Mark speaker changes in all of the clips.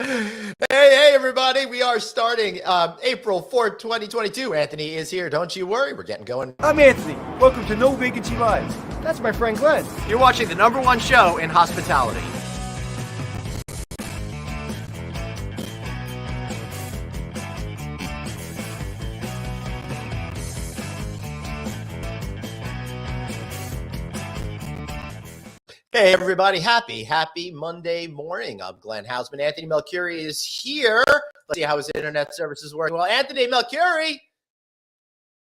Speaker 1: Hey, everybody. We are starting April 4th, 2022. Anthony is here. Don't you worry. We're getting going.
Speaker 2: I'm Anthony. Welcome to No Vacancy Live. That's my friend Glenn.
Speaker 1: You're watching the #1 show in hospitality. Hey, everybody. Happy Monday morning. I'm Glenn Hausman. Anthony Melchiori is here. Let's see how his internet service is working. Well, Anthony Melchiori.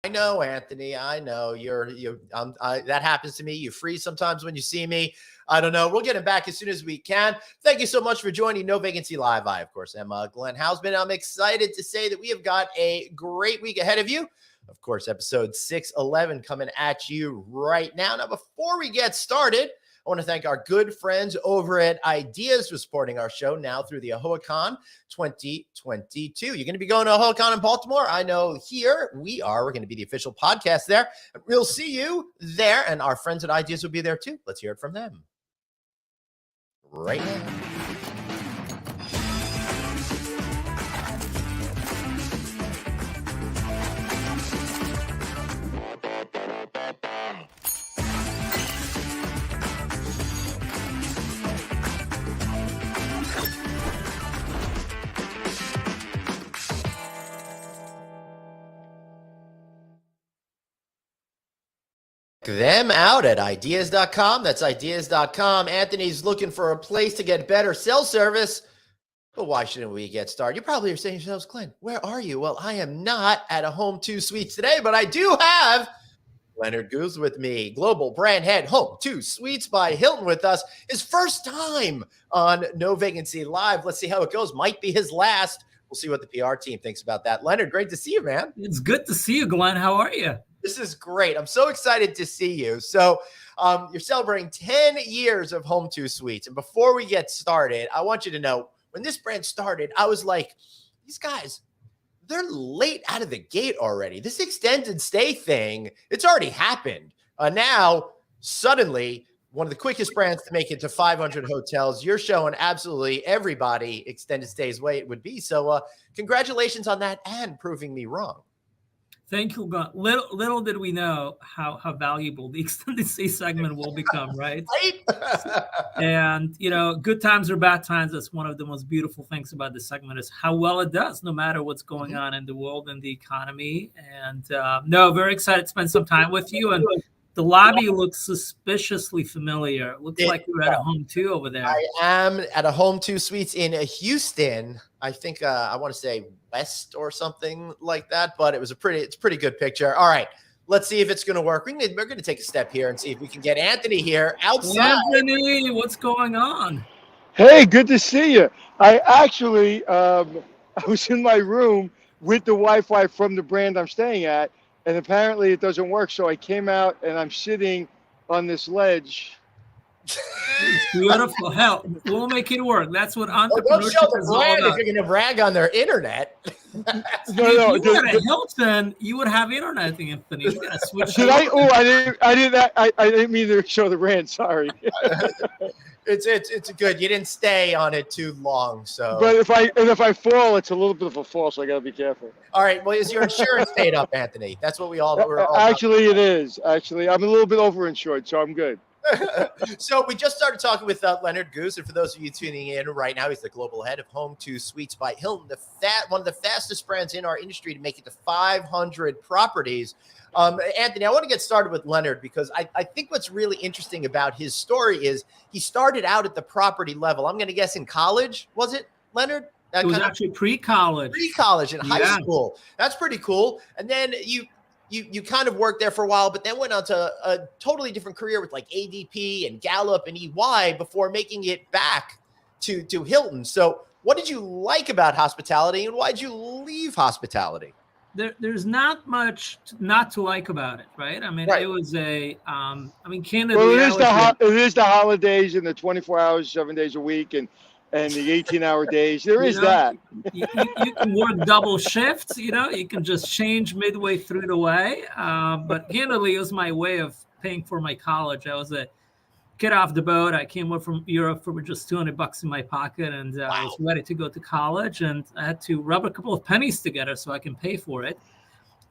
Speaker 1: I know, Anthony. I know that happens to me. You freeze sometimes when you see me. I don't know. We'll get him back as soon as we can. Thank you so much for joining No Vacancy Live. I, of course, am Glenn Hausman. I'm excited to say that we have got a great week ahead of you. Of course, episode 611 coming at you right now. Now, before we get started, I want to thank our good friends over at Ideas for supporting our show now through the AHOACon 2022. You're going to be going to AHOACon in Baltimore. I know here we are. We're going to be the official podcast there. We'll see you there. And our friends at Ideas will be there too. Let's hear it from them right now. Them out at ideas.com. That's ideas.com. Anthony's looking for a place to get better cell service. But why shouldn't we get started? You probably are saying to yourselves, Glenn, where are you? Well, I am not at a Home2 Suites today, but I do have Leonard Gooz with me, global brand head, Home2 Suites by Hilton with us. His first time on No Vacancy Live. Let's see how it goes. Might be his last. We'll see what the PR team thinks about that. Leonard, great to see you, man.
Speaker 3: It's good to see you, Glenn. How are you?
Speaker 1: This is great. I'm so excited to see you. So you're celebrating 10 years of Home2 Suites. And before we get started, I want you to know, when this brand started, I was like, these guys, they're late out of the gate already. This extended stay thing, it's already happened. Now, suddenly, one of the quickest brands to make it to 500 hotels. You're showing absolutely everybody extended stays way it would be. So congratulations on that and proving me wrong.
Speaker 3: Thank you, Glenn. Little did we know how valuable the extended stay segment will become, right?
Speaker 1: Right?
Speaker 3: And, good times or bad times, that's one of the most beautiful things about this segment is how well it does, no matter what's going on in the world and the economy. And very excited to spend some time with you. And the lobby looks suspiciously familiar. It looks like you're at a Home2 over there.
Speaker 1: I am at a Home2 Suites in Houston. I think I want to say West or something like that, but it's a pretty good picture. All right, let's see if it's going to work. We're going to take a step here and see if we can get Anthony here outside.
Speaker 3: Anthony, what's going on?
Speaker 2: Hey, good to see you. I actually, I was in my room with the Wi-Fi from the brand I'm staying at, and apparently it doesn't work. So I came out and I'm sitting on this ledge.
Speaker 3: Beautiful. Hell, we'll make it work. That's what entrepreneurship
Speaker 1: don't show the
Speaker 3: is all
Speaker 1: brand
Speaker 3: about.
Speaker 1: if you're going to brag on their internet.
Speaker 3: No. If you were at Hilton, you would have internet, Anthony. You gotta switch.
Speaker 2: Did I? Oh, I didn't mean to show the brand. Sorry.
Speaker 1: It's good. You didn't stay on it too long, so.
Speaker 2: But if I fall, it's a little bit of a fall, so I got to be careful.
Speaker 1: All right. Well, is your insurance paid up, Anthony? That's what we're all.
Speaker 2: Actually, it is. Actually, I'm a little bit overinsured, so I'm good.
Speaker 1: So we just started talking with Leonard Gooz, and for those of you tuning in right now, he's the global head of Home2 Suites by Hilton, one of the fastest brands in our industry to make it to 500 properties. Anthony, I want to get started with Leonard because I think what's really interesting about his story is he started out at the property level. I'm going to guess in college, was it, Leonard?
Speaker 3: It was actually pre-college.
Speaker 1: Pre-college in high school. That's pretty cool. And then you kind of worked there for a while, but then went on to a totally different career with like ADP and Gallup and EY before making it back to Hilton. So what did you like about hospitality and why did you leave hospitality?
Speaker 3: There's not much not to like about it, right? I mean,
Speaker 1: Right.
Speaker 3: It was candidly.
Speaker 2: Well, it is the holidays and the 24 hours, 7 days a week, and the 18-hour days. There is that.
Speaker 3: You can work double shifts, you can just change midway through the way. But candidly, it was my way of paying for my college. I was a get off the boat. I came up from Europe for just $200 in my pocket, and I was ready to go to college, and I had to rub a couple of pennies together so I can pay for it.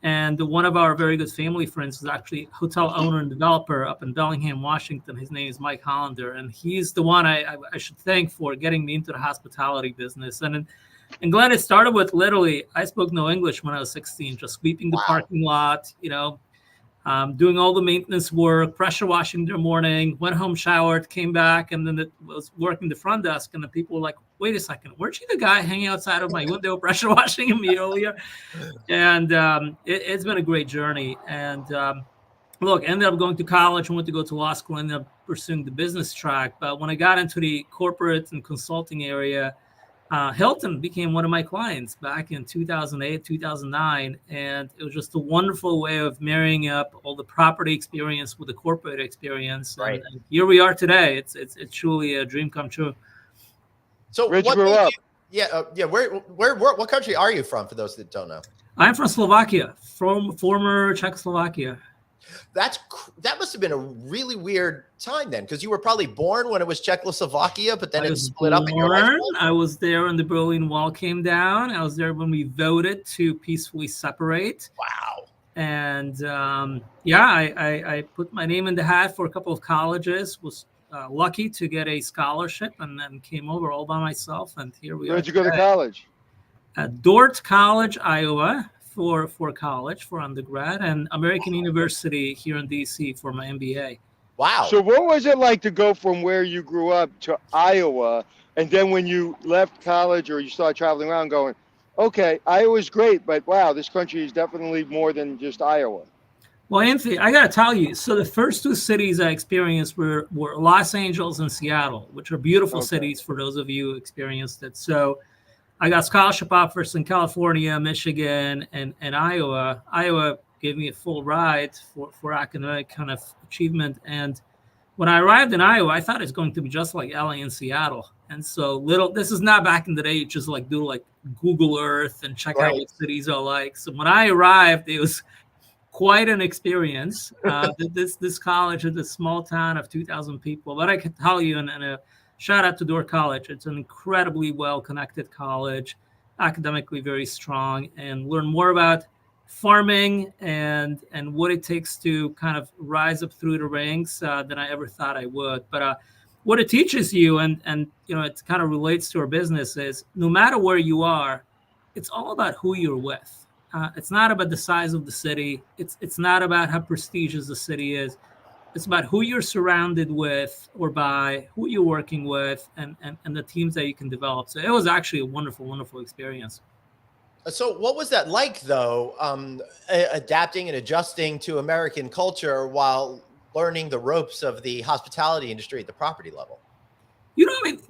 Speaker 3: And one of our very good family friends is actually a hotel owner and developer up in Bellingham, Washington. His name is Mike Hollander, and he's the one I should thank for getting me into the hospitality business. And Glenn, it started with literally, I spoke no English when I was 16, just sweeping the parking lot, doing all the maintenance work, pressure washing in the morning, went home, showered, came back, and then it was working the front desk. And the people were like, wait a second, weren't you the guy hanging outside of my window pressure washing me earlier? And it's been a great journey. And look, ended up going to college, went to go to law school, ended up pursuing the business track. But when I got into the corporate and consulting area, Hilton became one of my clients back in 2008, 2009. And it was just a wonderful way of marrying up all the property experience with the corporate experience.
Speaker 1: Right.
Speaker 3: And here we are today. It's truly a dream come true.
Speaker 1: So
Speaker 2: where'd you grow up?
Speaker 1: What country are you from, for those that don't know?
Speaker 3: I'm from Slovakia, from former Czechoslovakia.
Speaker 1: That must have been a really weird time then, because you were probably born when it was Czechoslovakia, but then it split up in your life.
Speaker 3: I was there when the Berlin Wall came down. I was there when we voted to peacefully separate.
Speaker 1: Wow.
Speaker 3: And I put my name in the hat for a couple of colleges, was lucky to get a scholarship, and then came over all by myself. And here we are.
Speaker 2: Where'd you go to college?
Speaker 3: At Dort College, Iowa, for college, for undergrad, and American University here in DC for my MBA.
Speaker 1: Wow.
Speaker 2: So what was it like to go from where you grew up to Iowa, and then when you left college or you started traveling around going, okay, Iowa's great, but wow, this country is definitely more than just Iowa?
Speaker 3: Well, Anthony, I got to tell you, so the first two cities I experienced were Los Angeles and Seattle, which are beautiful cities for those of you who experienced it. So I got scholarship offers in California, Michigan, and Iowa. Iowa gave me a full ride for academic kind of achievement. And when I arrived in Iowa, I thought it was going to be just like LA and Seattle. And so this is not back in the day, you just like do like Google Earth and check out what cities are like. So when I arrived, it was quite an experience. This college is a small town of 2,000 people. But I can tell you, and a shout out to Dort College, it's an incredibly well-connected college, academically very strong, and learn more about farming and what it takes to kind of rise up through the ranks than I ever thought I would. But what it teaches you, and it kind of relates to our business, is no matter where you are, it's all about who you're with. It's not about the size of the city. It's not about how prestigious the city is. It's about who you're surrounded with or by, who you're working with, and the teams that you can develop. So it was actually a wonderful, wonderful experience.
Speaker 1: So what was that like, though, adapting and adjusting to American culture while learning the ropes of the hospitality industry at the property level?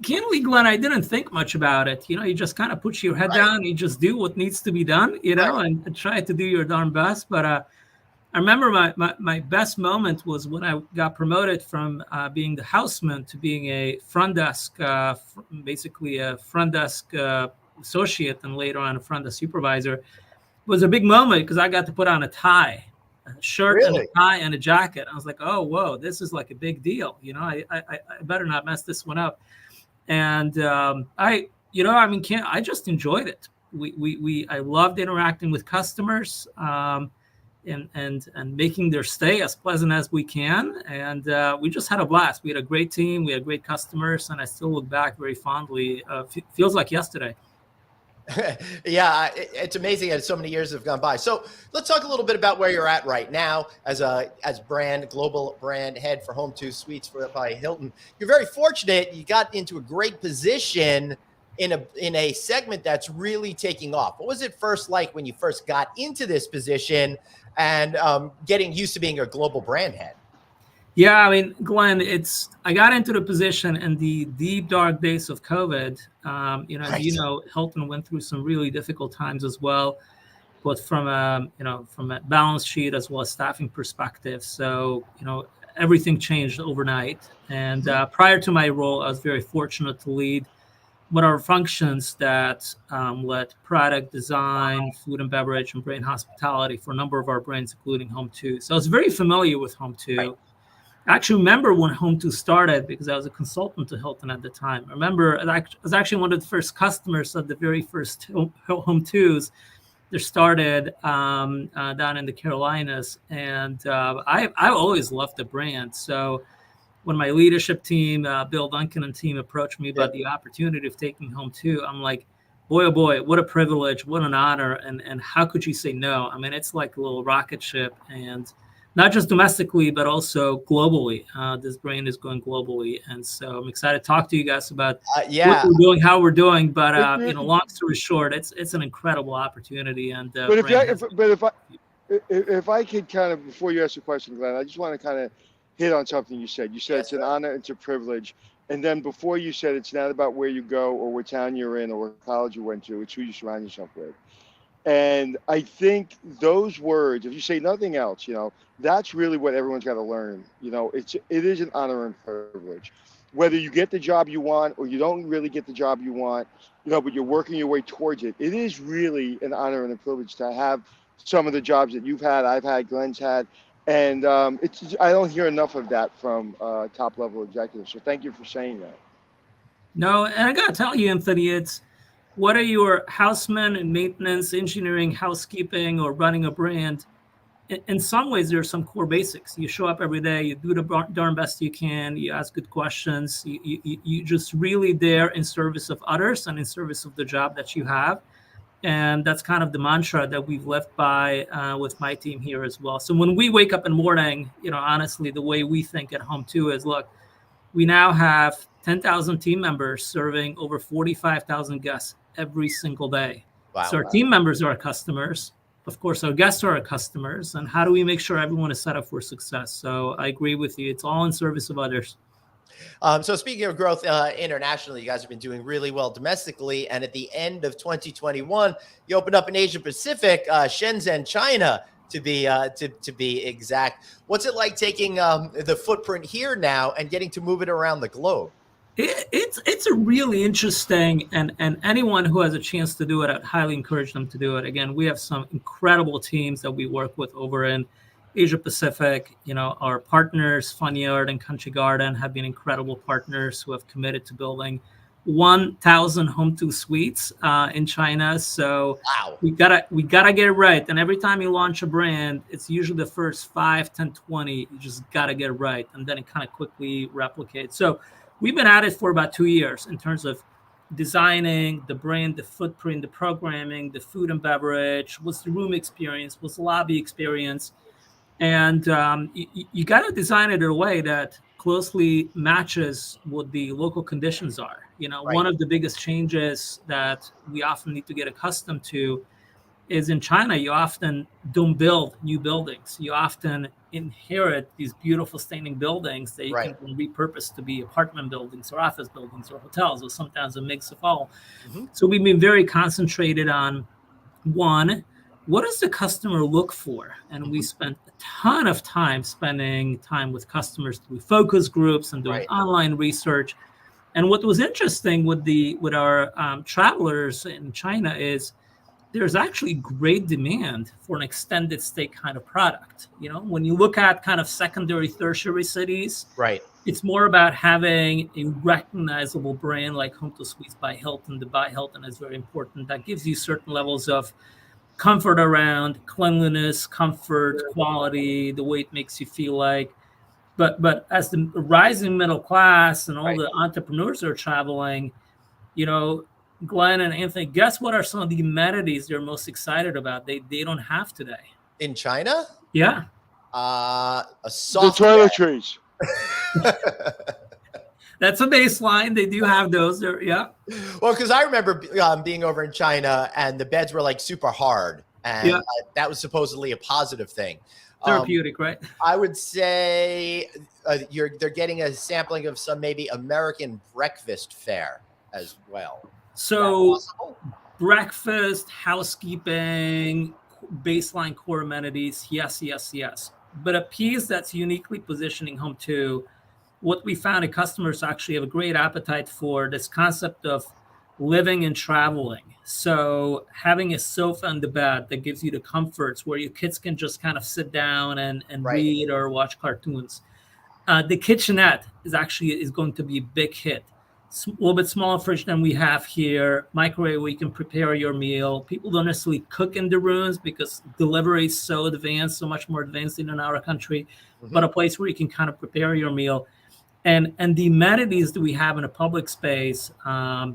Speaker 3: Candidly, Glenn, I didn't think much about it. You just kind of put your head down and you just do what needs to be done, and try to do your darn best. But I remember my best moment was when I got promoted from being the houseman to being a front desk, basically a front desk associate, and later on a front desk supervisor. It was a big moment because I got to put on a tie, a shirt and a tie and a jacket. I was like, oh, whoa, this is like a big deal. I better not mess this one up. And I just enjoyed it. I loved interacting with customers and making their stay as pleasant as we can. And we just had a blast. We had a great team. We had great customers. And I still look back very fondly. Feels like yesterday.
Speaker 1: Yeah, it's amazing that so many years have gone by. So let's talk a little bit about where you're at right now as global brand head for Home2 Suites by Hilton. You're very fortunate. You got into a great position in a segment that's really taking off. What was it first like when you first got into this position and getting used to being a global brand head?
Speaker 3: Yeah, Glenn, I got into the position in the deep, dark days of COVID. Hilton went through some really difficult times as well, both from a balance sheet as well as staffing perspective. So, everything changed overnight. And prior to my role, I was very fortunate to lead one of our functions that led product design, food and beverage, and brand hospitality for a number of our brands, including Home2. So I was very familiar with Home2. I actually remember when Home2 started because I was a consultant to Hilton at the time. I remember I was actually one of the first customers of the very first Home2s. They started down in the Carolinas, and I always loved the brand. So when my leadership team, Bill Duncan and team, approached me about the opportunity of taking Home2, I'm like, boy, oh boy, what a privilege, what an honor, and how could you say no? I mean, it's like a little rocket ship, and not just domestically, but also globally. This brand is going globally, and so I'm excited to talk to you guys about what we're doing, how we're doing. But long story short, it's an incredible opportunity. And
Speaker 2: if I could kind of, before you ask the question, Glenn, I just want to kind of hit on something you said. You said it's an honor, it's a privilege. And then before you said it's not about where you go or what town you're in or what college you went to, it's who you surround yourself with. And I think those words, if you say nothing else, that's really what everyone's got to learn. It is an honor and privilege. Whether you get the job you want or you don't really get the job you want, but you're working your way towards it. It is really an honor and a privilege to have some of the jobs that you've had, I've had, Glenn's had. And I don't hear enough of that from top level executives. So thank you for saying that.
Speaker 3: No, and I got to tell you, Anthony, it's whether you're houseman and maintenance, engineering, housekeeping, or running a brand, in some ways, there are some core basics. You show up every day, you do the darn best you can, you ask good questions, you just really there in service of others and in service of the job that you have. And that's kind of the mantra that we've lived by with my team here as well. So when we wake up in the morning, honestly, the way we think at Home2 is, look, we now have 10,000 team members serving over 45,000 guests every single day.
Speaker 1: Wow.
Speaker 3: So our team members are our customers. Of course, our guests are our customers. And how do we make sure everyone is set up for success? So I agree with you. It's all in service of others.
Speaker 1: So speaking of growth internationally, you guys have been doing really well domestically. And at the end of 2021, you opened up in Asia Pacific, Shenzhen, China, to be exact. What's it like taking the footprint here now and getting to move it around the globe?
Speaker 3: It's a really interesting, and anyone who has a chance to do it, I'd highly encourage them to do it. Again, we have some incredible teams that we work with over in Asia Pacific. Our partners, Funyard and Country Garden, have been incredible partners who have committed to building 1,000 Home2 suites in China. So
Speaker 1: wow.
Speaker 3: we gotta get it right. And every time you launch a brand, it's usually the first 5, 10, 20. You just gotta get it right, and then it kind of quickly replicates. So we've been at it for about 2 years in terms of designing the brand, the footprint, the programming, the food and beverage, what's the room experience, what's the lobby experience. And you got to design it in a way that closely matches what the local conditions are.
Speaker 1: Right.
Speaker 3: One of the biggest changes that we often need to get accustomed to is in China, you often don't build new buildings. You often inherit these beautiful standing buildings that you can repurpose to be apartment buildings or office buildings or hotels, or sometimes a mix of all. Mm-hmm. So we've been very concentrated on, one, what does the customer look for? And we spent a ton of time spending time with customers through focus groups and doing online research. And what was interesting with our travelers in China is there's actually great demand for an extended stay kind of product. When you look at kind of secondary, tertiary cities, it's more about having a recognizable brand like Home2 Suites by Hilton. The by Hilton is very important. That gives you certain levels of comfort around cleanliness, comfort, quality, the way it makes you feel like. But as the rising middle class and all the entrepreneurs are traveling, Glenn and Anthony, guess what are some of the amenities they're most excited about? They don't have today.
Speaker 1: In China?
Speaker 3: Yeah.
Speaker 1: A soft
Speaker 2: the toiletries.
Speaker 3: That's a baseline. They do have those. Well,
Speaker 1: because I remember being over in China and the beds were like super hard. And that was supposedly a positive thing.
Speaker 3: Therapeutic, right?
Speaker 1: I would say they're getting a sampling of some maybe American breakfast fare as well.
Speaker 3: So breakfast, housekeeping, baseline core amenities, yes. But a piece that's uniquely positioning Home2, what we found is customers actually have a great appetite for this concept of living and traveling. So having a sofa and the bed that gives you the comforts where your kids can just kind of sit down and read or watch cartoons. The kitchenette is going to be a big hit. It's a little bit smaller fridge than we have here. Microwave where you can prepare your meal. People don't necessarily cook in the rooms because delivery is so advanced, so much more advanced than in our country. But a place where you can kind of prepare your meal. And the amenities that we have in a public space, the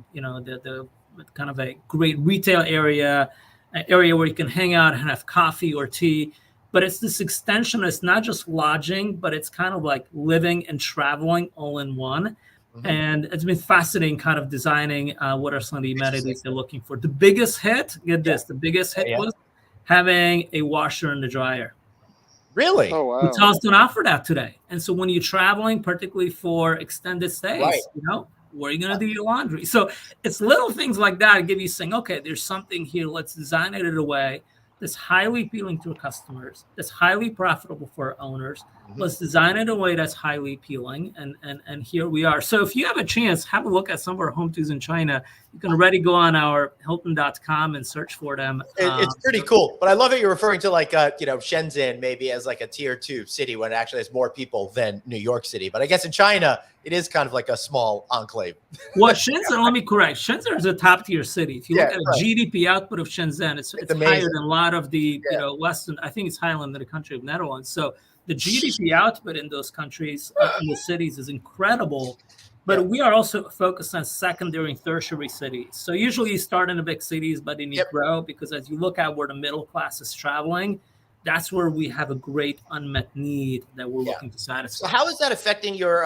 Speaker 3: kind of a great retail area, an area where you can hang out and have coffee or tea. But it's this extension. It's not just lodging, but it's kind of like living and traveling all in one. And it's been fascinating kind of designing what are some of the amenities they're looking for. The biggest hit, get this, the biggest hit was having a washer and a dryer.
Speaker 1: Really?
Speaker 2: Oh, wow.
Speaker 3: Hotels don't offer that today. And so when you're traveling, particularly for extended stays, where are you going to do your laundry? So it's little things like that that give you saying, okay, there's something here. Let's design it in a way that's highly appealing to our customers, that's highly profitable for our owners. Let's design it in a way that's highly appealing. And here we are. So if you have a chance, have a look at some of our Home2s in China. You can already go on our Hilton.com and search for them.
Speaker 1: It's pretty cool. But I love that you're referring to like, Shenzhen maybe as like a tier 2 city when it actually has more people than New York City. But I guess in China, it is kind of like a small enclave.
Speaker 3: Well, Shenzhen, let me correct. Shenzhen is a top tier city. If you look at the GDP output of Shenzhen, it's higher than a lot of the Western. I think it's higher than the country of Netherlands. So the GDP output in those countries, in the cities, is incredible. But we are also focused on secondary and tertiary cities. So usually you start in the big cities, but then you grow, because as you look at where the middle class is traveling, that's where we have a great unmet need that we're looking to satisfy.
Speaker 1: So how is that affecting your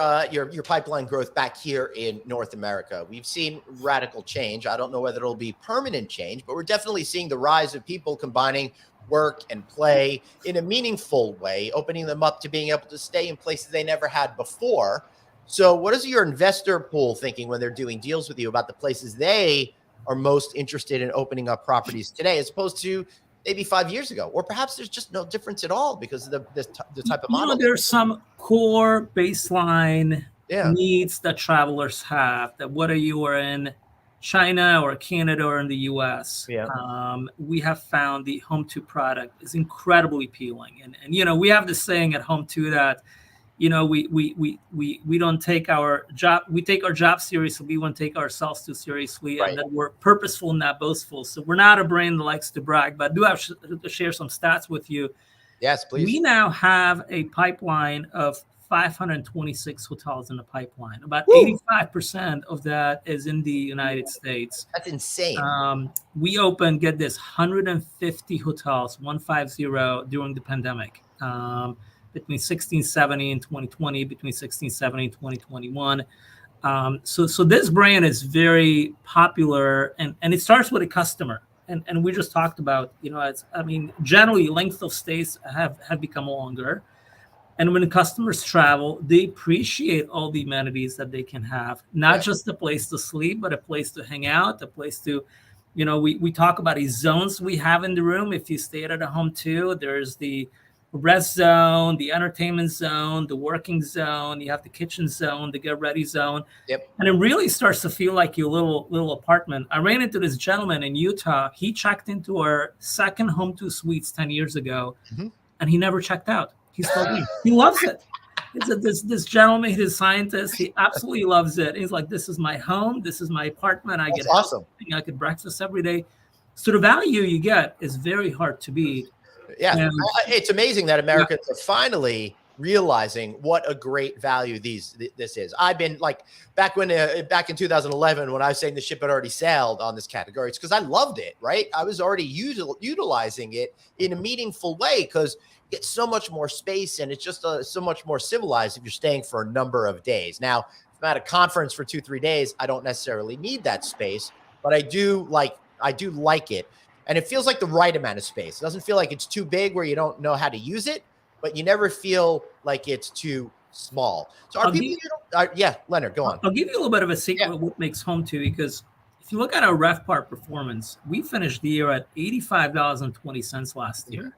Speaker 1: pipeline growth back here in North America? We've seen radical change. I don't know whether it'll be permanent change, but we're definitely seeing the rise of people combining work and play in a meaningful way, opening them up to being able to stay in places they never had before. So what is your investor pool thinking when they're doing deals with you about the places they are most interested in opening up properties today, as opposed to maybe 5 years ago? Or perhaps there's just no difference at all because of the type of model.
Speaker 3: There's some core baseline needs that travelers have, that whether you are in China or Canada or in the US, we have found the Home2 product is incredibly appealing. And we have this saying at Home2 that we don't take our job, we take our job seriously, we won't take ourselves too seriously, and that we're purposeful, not boastful. So we're not a brand that likes to brag, but I do have to share some stats with you.
Speaker 1: Yes, please.
Speaker 3: We now have a pipeline of 526 hotels in the pipeline. About 85% of that is in the United States.
Speaker 1: That's insane.
Speaker 3: We opened, get this, 150 hotels, 150, during the pandemic. Between 1670 and 2020, between 1670 and 2021. So this brand is very popular, and it starts with a customer. And we just talked about, generally length of stays have become longer. And when customers travel, they appreciate all the amenities that they can have, not just a place to sleep, but a place to hang out, a place to, we talk about these zones we have in the room. If you stay at a Home2, there's the rest zone, the entertainment zone, the working zone, you have the kitchen zone, the get ready zone. And it really starts to feel like your little apartment. I ran into this gentleman in Utah. He checked into our second Home2 suites 10 years ago, and he never checked out. He's told me he loves it. This gentleman, he's a scientist. He absolutely loves it. He's like, this is my home. This is my apartment. I get awesome. I get breakfast every day. So the value you get is very hard to beat.
Speaker 1: Yeah, it's amazing that Americans are finally realizing what a great value this is. I've been like back in 2011 when I was saying the ship had already sailed on this category. It's because I loved it, right? I was already utilizing it in a meaningful way because you get so much more space and it's just so much more civilized if you're staying for a number of days. Now, if I'm at a conference for 2-3 days, I don't necessarily need that space, but I do like it. And it feels like the right amount of space. It doesn't feel like it's too big where you don't know how to use it, but you never feel like it's too small. So Leonard, go on.
Speaker 3: I'll give you a little bit of a secret of what makes Home2, because if you look at our RevPAR performance, we finished the year at $85.20 last year.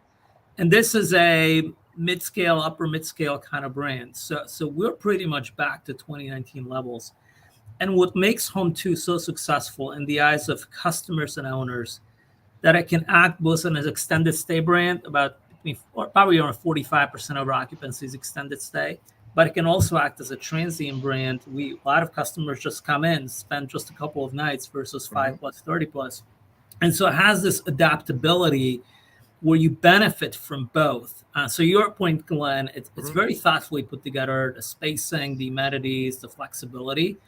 Speaker 3: And this is a mid-scale, upper mid-scale kind of brand. So we're pretty much back to 2019 levels. And what makes Home2 so successful in the eyes of customers and owners, that it can act both as an extended stay brand, probably around 45% of our occupancy is extended stay, but it can also act as a transient brand. A lot of customers just come in, spend just a couple of nights versus 5 plus, 30 plus. And so it has this adaptability where you benefit from both. So your point, Glenn, it's very thoughtfully put together, the spacing, the amenities, the flexibility,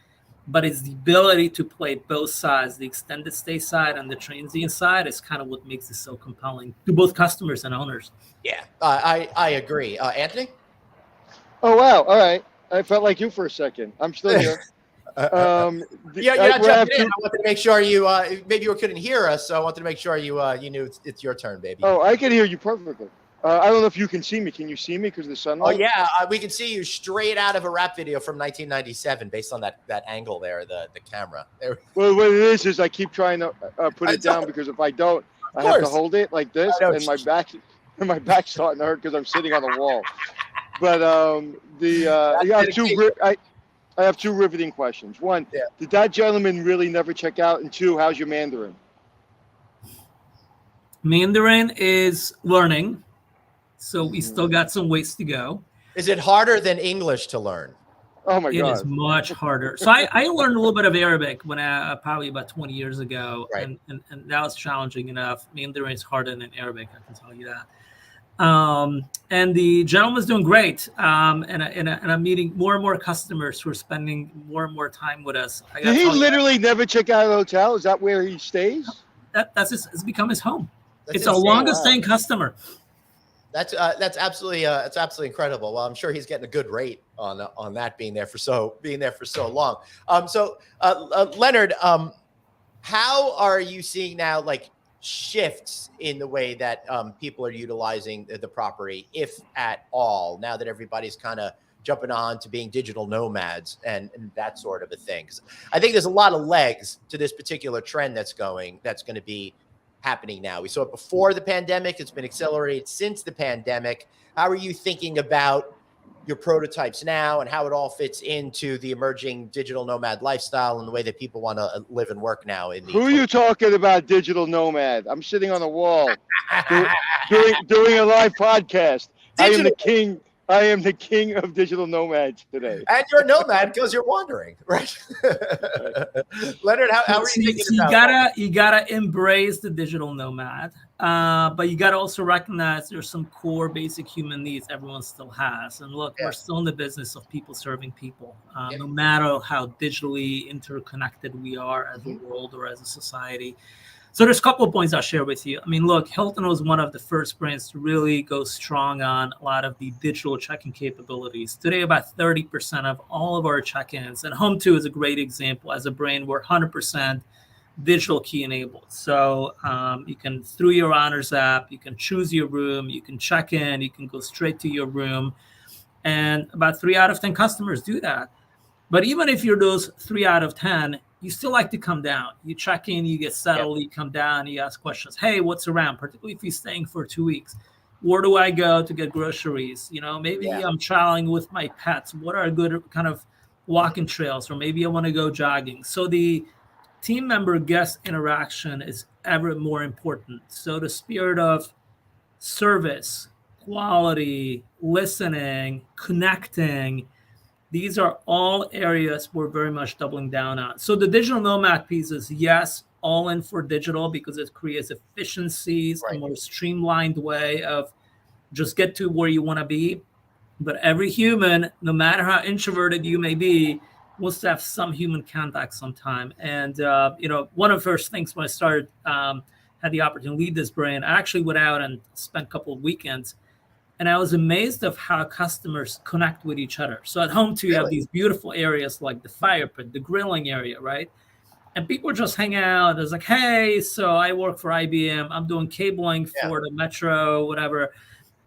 Speaker 3: but it's the ability to play both sides, the extended stay side and the transient side is kind of what makes it so compelling to both customers and owners.
Speaker 1: Yeah, I agree. Anthony?
Speaker 2: Oh, wow. All right. I felt like you for a second. I'm still here.
Speaker 1: You're not jumping in. I wanted to make sure you maybe you couldn't hear us, so I wanted to make sure you knew it's your turn, baby.
Speaker 2: Oh, I can hear you perfectly. I don't know if you can see me. Can you see me because of the sunlight?
Speaker 1: Oh yeah, we can see you straight out of a rap video from 1997, based on that angle there, the camera.
Speaker 2: Well, what it is I keep trying to put it down because if I don't, I have to hold it like this, and my back's starting to hurt because I'm sitting on the wall. But I have two riveting questions. One, did that gentleman really never check out? And two, how's your Mandarin?
Speaker 3: Mandarin is learning, so we still got some ways to go.
Speaker 1: Is it harder than English to learn?
Speaker 2: Oh my God.
Speaker 3: It is much harder. So I learned a little bit of Arabic when probably about 20 years ago, and that was challenging enough. Mandarin is harder than Arabic, I can tell you that. And the gentleman's doing great. And I'm meeting more and more customers who are spending more and more time with us.
Speaker 2: Did he literally never check out a hotel? Is that where he stays?
Speaker 3: It's become his home. It's
Speaker 1: insane.
Speaker 3: a longest staying customer.
Speaker 1: That's absolutely incredible. Well, I'm sure he's getting a good rate on that being there for so long. Leonard, how are you seeing now, like, shifts in the way that people are utilizing the property, if at all, now that everybody's kind of jumping on to being digital nomads and that sort of a thing? 'Cause I think there's a lot of legs to this particular trend that's going to be happening now. We saw it before the pandemic. It's been accelerated since the pandemic. How are you thinking about your prototypes now and how it all fits into the emerging digital nomad lifestyle and the way that people want to live and work now?
Speaker 2: Who are you talking about, digital nomad? I'm sitting on the wall doing a live podcast. I am the king of digital nomads today.
Speaker 1: And you're a nomad because you're wandering, right? Leonard, how are you thinking about that?
Speaker 3: You gotta embrace the digital nomad, but you gotta also recognize there's some core basic human needs everyone still has. And look, we're still in the business of people serving people, no matter how digitally interconnected we are as a world or as a society. So there's a couple of points I'll share with you. I mean, look, Hilton was one of the first brands to really go strong on a lot of the digital check-in capabilities. Today, about 30% of all of our check-ins, and Home2 is a great example as a brand, we're 100% digital key enabled. So you can, through your Honors app, you can choose your room, you can check in, you can go straight to your room. And about 3 out of 10 customers do that. But even if you're those 3 out of 10, you still like to come down. You check in, you get settled, you come down, you ask questions. Hey, what's around? Particularly if you're staying for 2 weeks. Where do I go to get groceries? You know, maybe I'm traveling with my pets. What are good kind of walking trails? Or maybe I want to go jogging. So the team member guest interaction is ever more important. So the spirit of service, quality, listening, connecting, these are all areas we're very much doubling down on. So the digital nomad piece is, yes, all in for digital because it creates efficiencies, a more streamlined way of just get to where you want to be. But every human, no matter how introverted you may be, wants to have some human contact sometime. And, one of the first things when I started, had the opportunity to lead this brand, I actually went out and spent a couple of weekends. And I was amazed of how customers connect with each other. So at Home2, you have these beautiful areas like the fire pit, the grilling area, right? And people just hang out. It's like, hey, so I work for IBM. I'm doing cabling for the Metro, whatever.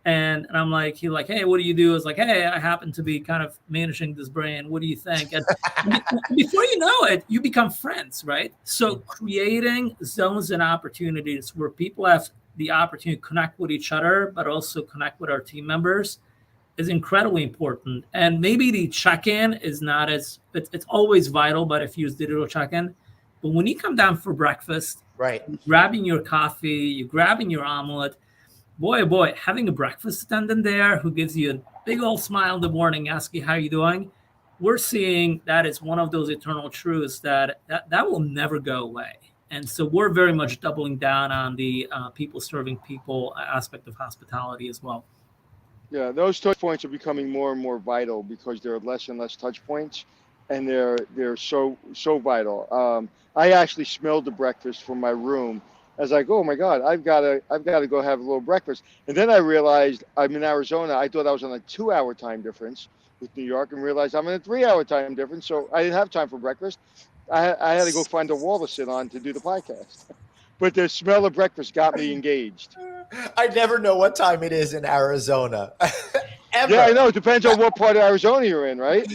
Speaker 3: And I'm like, he's like, hey, what do you do? It's like, hey, I happen to be kind of managing this brand. What do you think? And before you know it, you become friends, right? So creating zones and opportunities where people have the opportunity to connect with each other, but also connect with our team members is incredibly important. And maybe the check-in is not as, it's always vital, but if you use digital check-in, but when you come down for breakfast, you're grabbing your coffee, you're grabbing your omelet, boy, having a breakfast attendant there who gives you a big old smile in the morning, ask you how you doing. We're seeing that is one of those eternal truths that will never go away. And so we're very much doubling down on the people serving people aspect of hospitality as well.
Speaker 2: Yeah, those touch points are becoming more and more vital because there are less and less touch points, and they're so vital. I actually smelled the breakfast from my room. I was like, oh my God, I've got to go have a little breakfast. And then I realized I'm in Arizona. I thought I was on a 2-hour time difference with New York, and realized I'm in a 3-hour time difference. So I didn't have time for breakfast. I had to go find a wall to sit on to do the podcast. But the smell of breakfast got me engaged.
Speaker 1: I never know what time it is in Arizona. Ever.
Speaker 2: Yeah, I know. It depends on what part of Arizona you're in, right?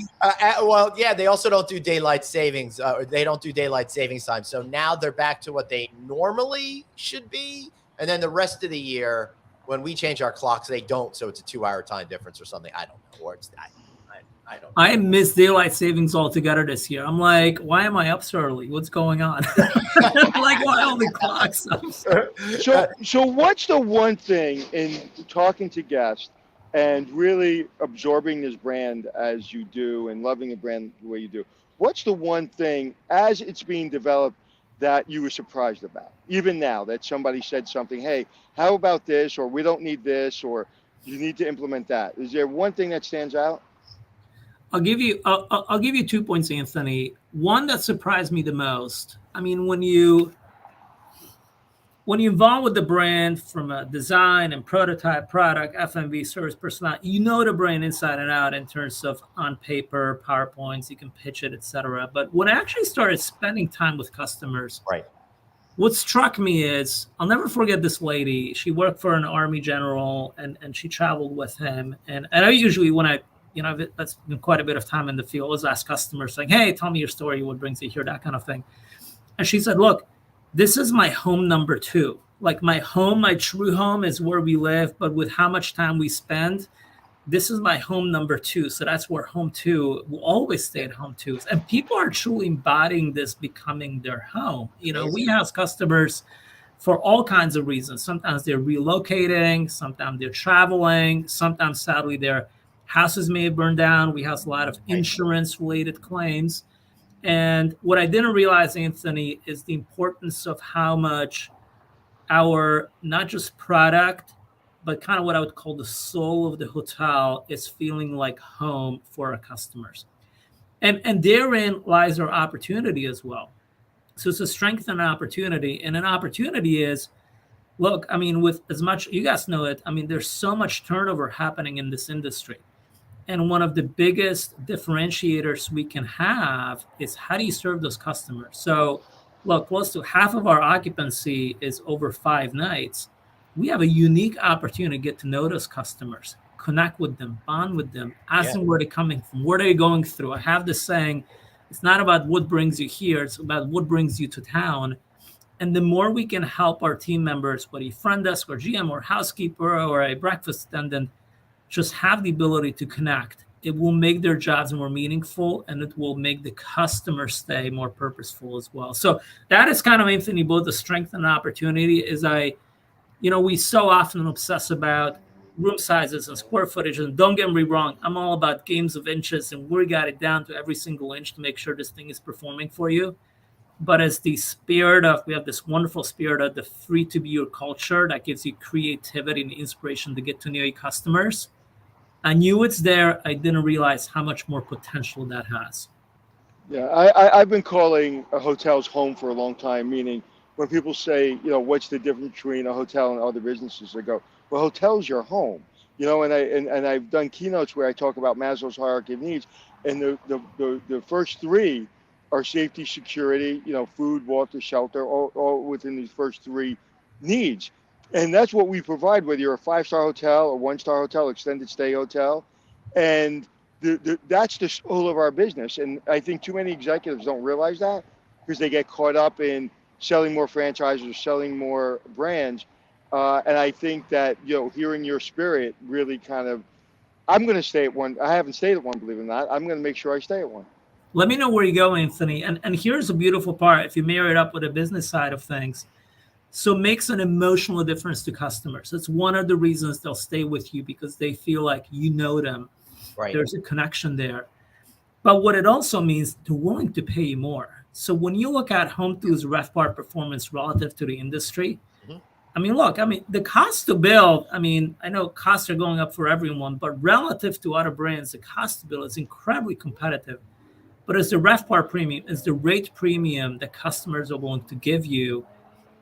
Speaker 1: Well, yeah, they also don't do daylight savings. They don't do daylight savings time. So now they're back to what they normally should be. And then the rest of the year, when we change our clocks, they don't. So it's a 2-hour time difference or something. I don't know. Or it's I don't know.
Speaker 3: I missed daylight savings altogether this year. I'm like, why am I up so early? What's going on? Like, why all the clocks up?
Speaker 2: So what's the one thing in talking to guests and really absorbing this brand as you do and loving the brand the way you do? What's the one thing as it's being developed that you were surprised about? Even now that somebody said something, hey, how about this? Or we don't need this, or you need to implement that. Is there one thing that stands out?
Speaker 3: I'll give you 2 points, Anthony. One that surprised me the most. I mean, when you involve with the brand from a design and prototype, product, FMV, service personnel, you know the brand inside and out in terms of on paper, PowerPoints, you can pitch it, etc. But when I actually started spending time with customers,
Speaker 1: right, what
Speaker 3: struck me is, I'll never forget this lady. She worked for an Army general, and she traveled with him. And I usually, when that's been quite a bit of time in the field, I always ask customers, like, hey, tell me your story, what brings you here, that kind of thing. And she said, look, this is my home number 2. Like, my home, my true home is where we live, but with how much time we spend, this is my home number 2. So that's where Home2 will always stay at Home2. And people are truly embodying this, becoming their home. We have customers for all kinds of reasons. Sometimes they're relocating, sometimes they're traveling, sometimes, sadly, their houses may have burned down. We have a lot of insurance-related claims. And what I didn't realize, Anthony, is the importance of how much our, not just product, but kind of what I would call the soul of the hotel is feeling like home for our customers. And therein lies our opportunity as well. So it's a strength and an opportunity. And an opportunity is, look, I mean, with as much, you guys know it, I mean, there's so much turnover happening in this industry. And one of the biggest differentiators we can have is, how do you serve those customers? So look, close to half of our occupancy is over 5 nights. We have a unique opportunity to get to know those customers, connect with them, bond with them, ask them where they're coming from, what are they going through. I have this saying, it's not about what brings you here, it's about what brings you to town. And the more we can help our team members, whether you're front desk or GM or housekeeper or a breakfast attendant, just have the ability to connect, it will make their jobs more meaningful, and it will make the customer stay more purposeful as well. So that is kind of, Anthony, both the strength and opportunity. Is we so often obsess about room sizes and square footage, and don't get me wrong, I'm all about games of inches, and we got it down to every single inch to make sure this thing is performing for you. But as the spirit of, we have this wonderful spirit of the free to be your culture that gives you creativity and inspiration to get to know your customers. I knew it's there. I didn't realize how much more potential that has.
Speaker 2: Yeah, I've been calling hotels home for a long time, meaning when people say, what's the difference between a hotel and other businesses, I go, well, hotel's your home. And I've done keynotes where I talk about Maslow's hierarchy of needs, and the first 3 are safety, security, food, water, shelter, all within these first 3 needs. And that's what we provide, whether you're a 5-star hotel, a 1-star hotel, extended stay hotel. And that's the soul of our business. And I think too many executives don't realize that, because they get caught up in selling more franchises or selling more brands. And I think that, hearing your spirit really kind of, I'm going to stay at one. I haven't stayed at one, believe it or not. I'm going to make sure I stay at one.
Speaker 3: Let me know where you go, Anthony. And here's the beautiful part. If you marry it up with the business side of things. So it makes an emotional difference to customers. It's one of the reasons they'll stay with you, because they feel like you know them.
Speaker 1: Right.
Speaker 3: There's a connection there. But what it also means, they're willing to pay you more. So when you look at Home2's RevPAR performance relative to the industry, I mean, look, the cost to build, I know costs are going up for everyone, but relative to other brands, the cost to build is incredibly competitive. But as the RevPAR premium, as the rate premium that customers are willing to give you,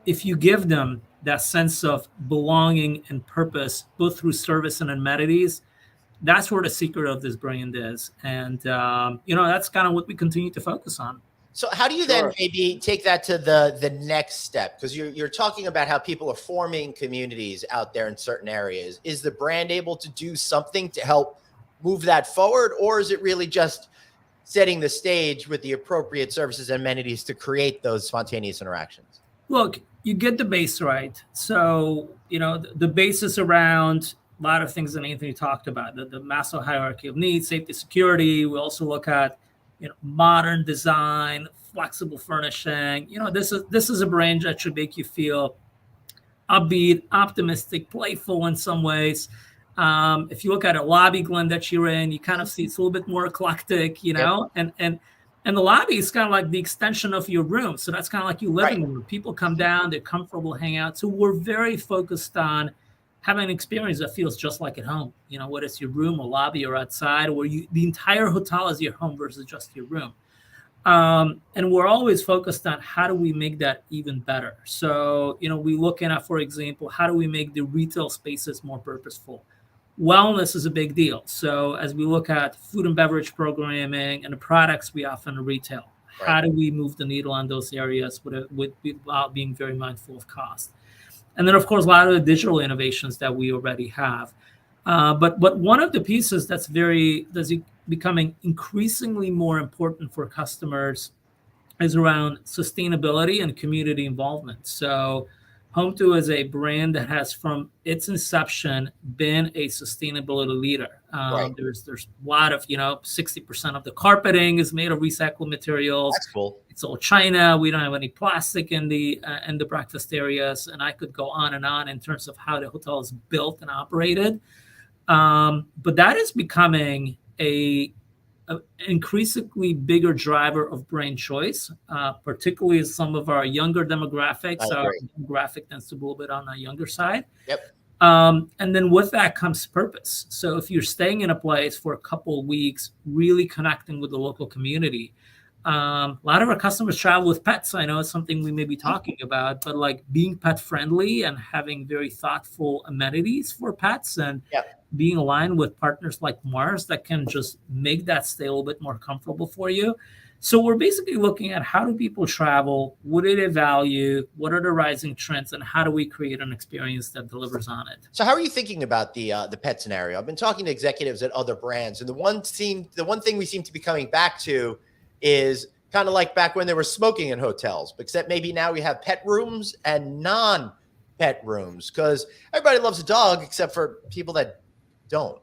Speaker 3: if you give them that sense of belonging and purpose, both through service and amenities, that's where the secret of this brand is. And, that's kind of what we continue to focus on.
Speaker 1: So how do you then maybe take that to the next step? Because you're talking about how people are forming communities out there in certain areas. Is the brand able to do something to help move that forward? Or is it really just setting the stage with the appropriate services and amenities to create those spontaneous interactions?
Speaker 3: Look, you get the base right. So, the base is around a lot of things that Anthony talked about, the Maslow hierarchy of needs, safety, security. We also look at modern design, flexible furnishing. This is a brand that should make you feel upbeat, optimistic, playful in some ways. If you look at a lobby, Glenn, that you're in, you kind of see it's a little bit more eclectic, and the lobby is kind of like the extension of your room. So that's kind of like your living room. People come down, they're comfortable, hang out. So we're very focused on having an experience that feels just like at home, whether it's your room or lobby or outside, or the entire hotel is your home versus just your room. And we're always focused on how do we make that even better. So, we look at, for example, how do we make the retail spaces more purposeful? Wellness is a big deal. So as we look at food and beverage programming and the products we offer in retail, how do we move the needle on those areas without being very mindful of cost? And then, of course, a lot of the digital innovations that we already have. But one of the pieces that's becoming increasingly more important for customers is around sustainability and community involvement. So Home2 is a brand that has, from its inception, been a sustainability leader. There's a lot of, 60% of the carpeting is made of recycled materials.
Speaker 1: That's cool. It's
Speaker 3: all China. We don't have any plastic in the breakfast areas. And I could go on and on in terms of how the hotel is built and operated. But that is becoming an increasingly bigger driver of brand choice, particularly as some of our younger demographics. Our demographic tends to be a little bit on the younger side.
Speaker 1: Yep.
Speaker 3: And then with that comes purpose. So if you're staying in a place for a couple of weeks, really connecting with the local community. A lot of our customers travel with pets. I know it's something we may be talking about, but like being pet friendly and having very thoughtful amenities for pets and being aligned with partners like Mars that can just make that stay a little bit more comfortable for you. So we're basically looking at how do people travel, what do they value, what are the rising trends, and how do we create an experience that delivers on it.
Speaker 1: So how are you thinking about the pet scenario? I've been talking to executives at other brands, and the one thing we seem to be coming back to is kind of like back when they were smoking in hotels, except maybe now we have pet rooms and non-pet rooms, because everybody loves a dog except for people that don't.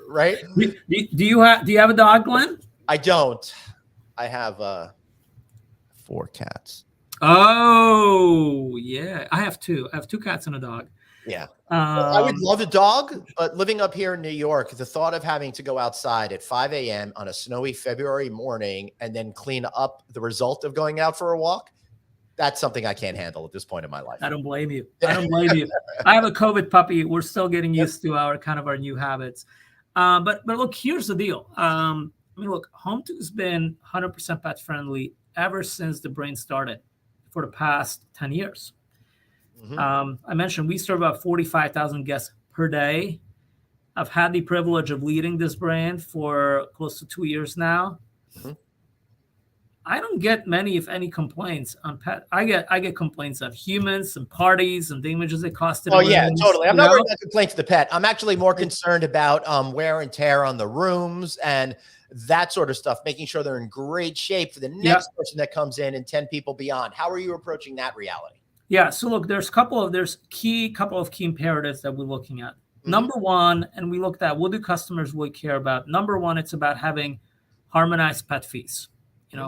Speaker 1: Right?
Speaker 3: Do you have a dog, Glenn?
Speaker 1: I don't. I have 4 cats.
Speaker 3: Oh, yeah. I have 2. I have 2 cats and a dog.
Speaker 1: Yeah. I would love a dog, but living up here in New York, the thought of having to go outside at 5 a.m. on a snowy February morning and then clean up the result of going out for a walk, that's something I can't handle at this point in my life.
Speaker 3: I don't blame you. I have a COVID puppy. We're still getting used to our new habits. But look, here's the deal. Look, Home2 has been 100% pet friendly ever since the brand started for the past 10 years. Mm-hmm. I mentioned we serve about 45,000 guests per day. I've had the privilege of leading this brand for close to 2 years now. Mm-hmm. I don't get many, if any, complaints on pet. I get complaints of humans and parties and damages they cost.
Speaker 1: Oh yeah, totally. I'm not worried about complaints to the pet. I'm actually more concerned about wear and tear on the rooms and that sort of stuff, making sure they're in great shape for the next person that comes in and 10 people beyond. How are you approaching that reality?
Speaker 3: Yeah, so look, there's a couple of key imperatives that we're looking at. Mm-hmm. Number one, and we looked at what do customers really care about. Number one, it's about having harmonized pet fees.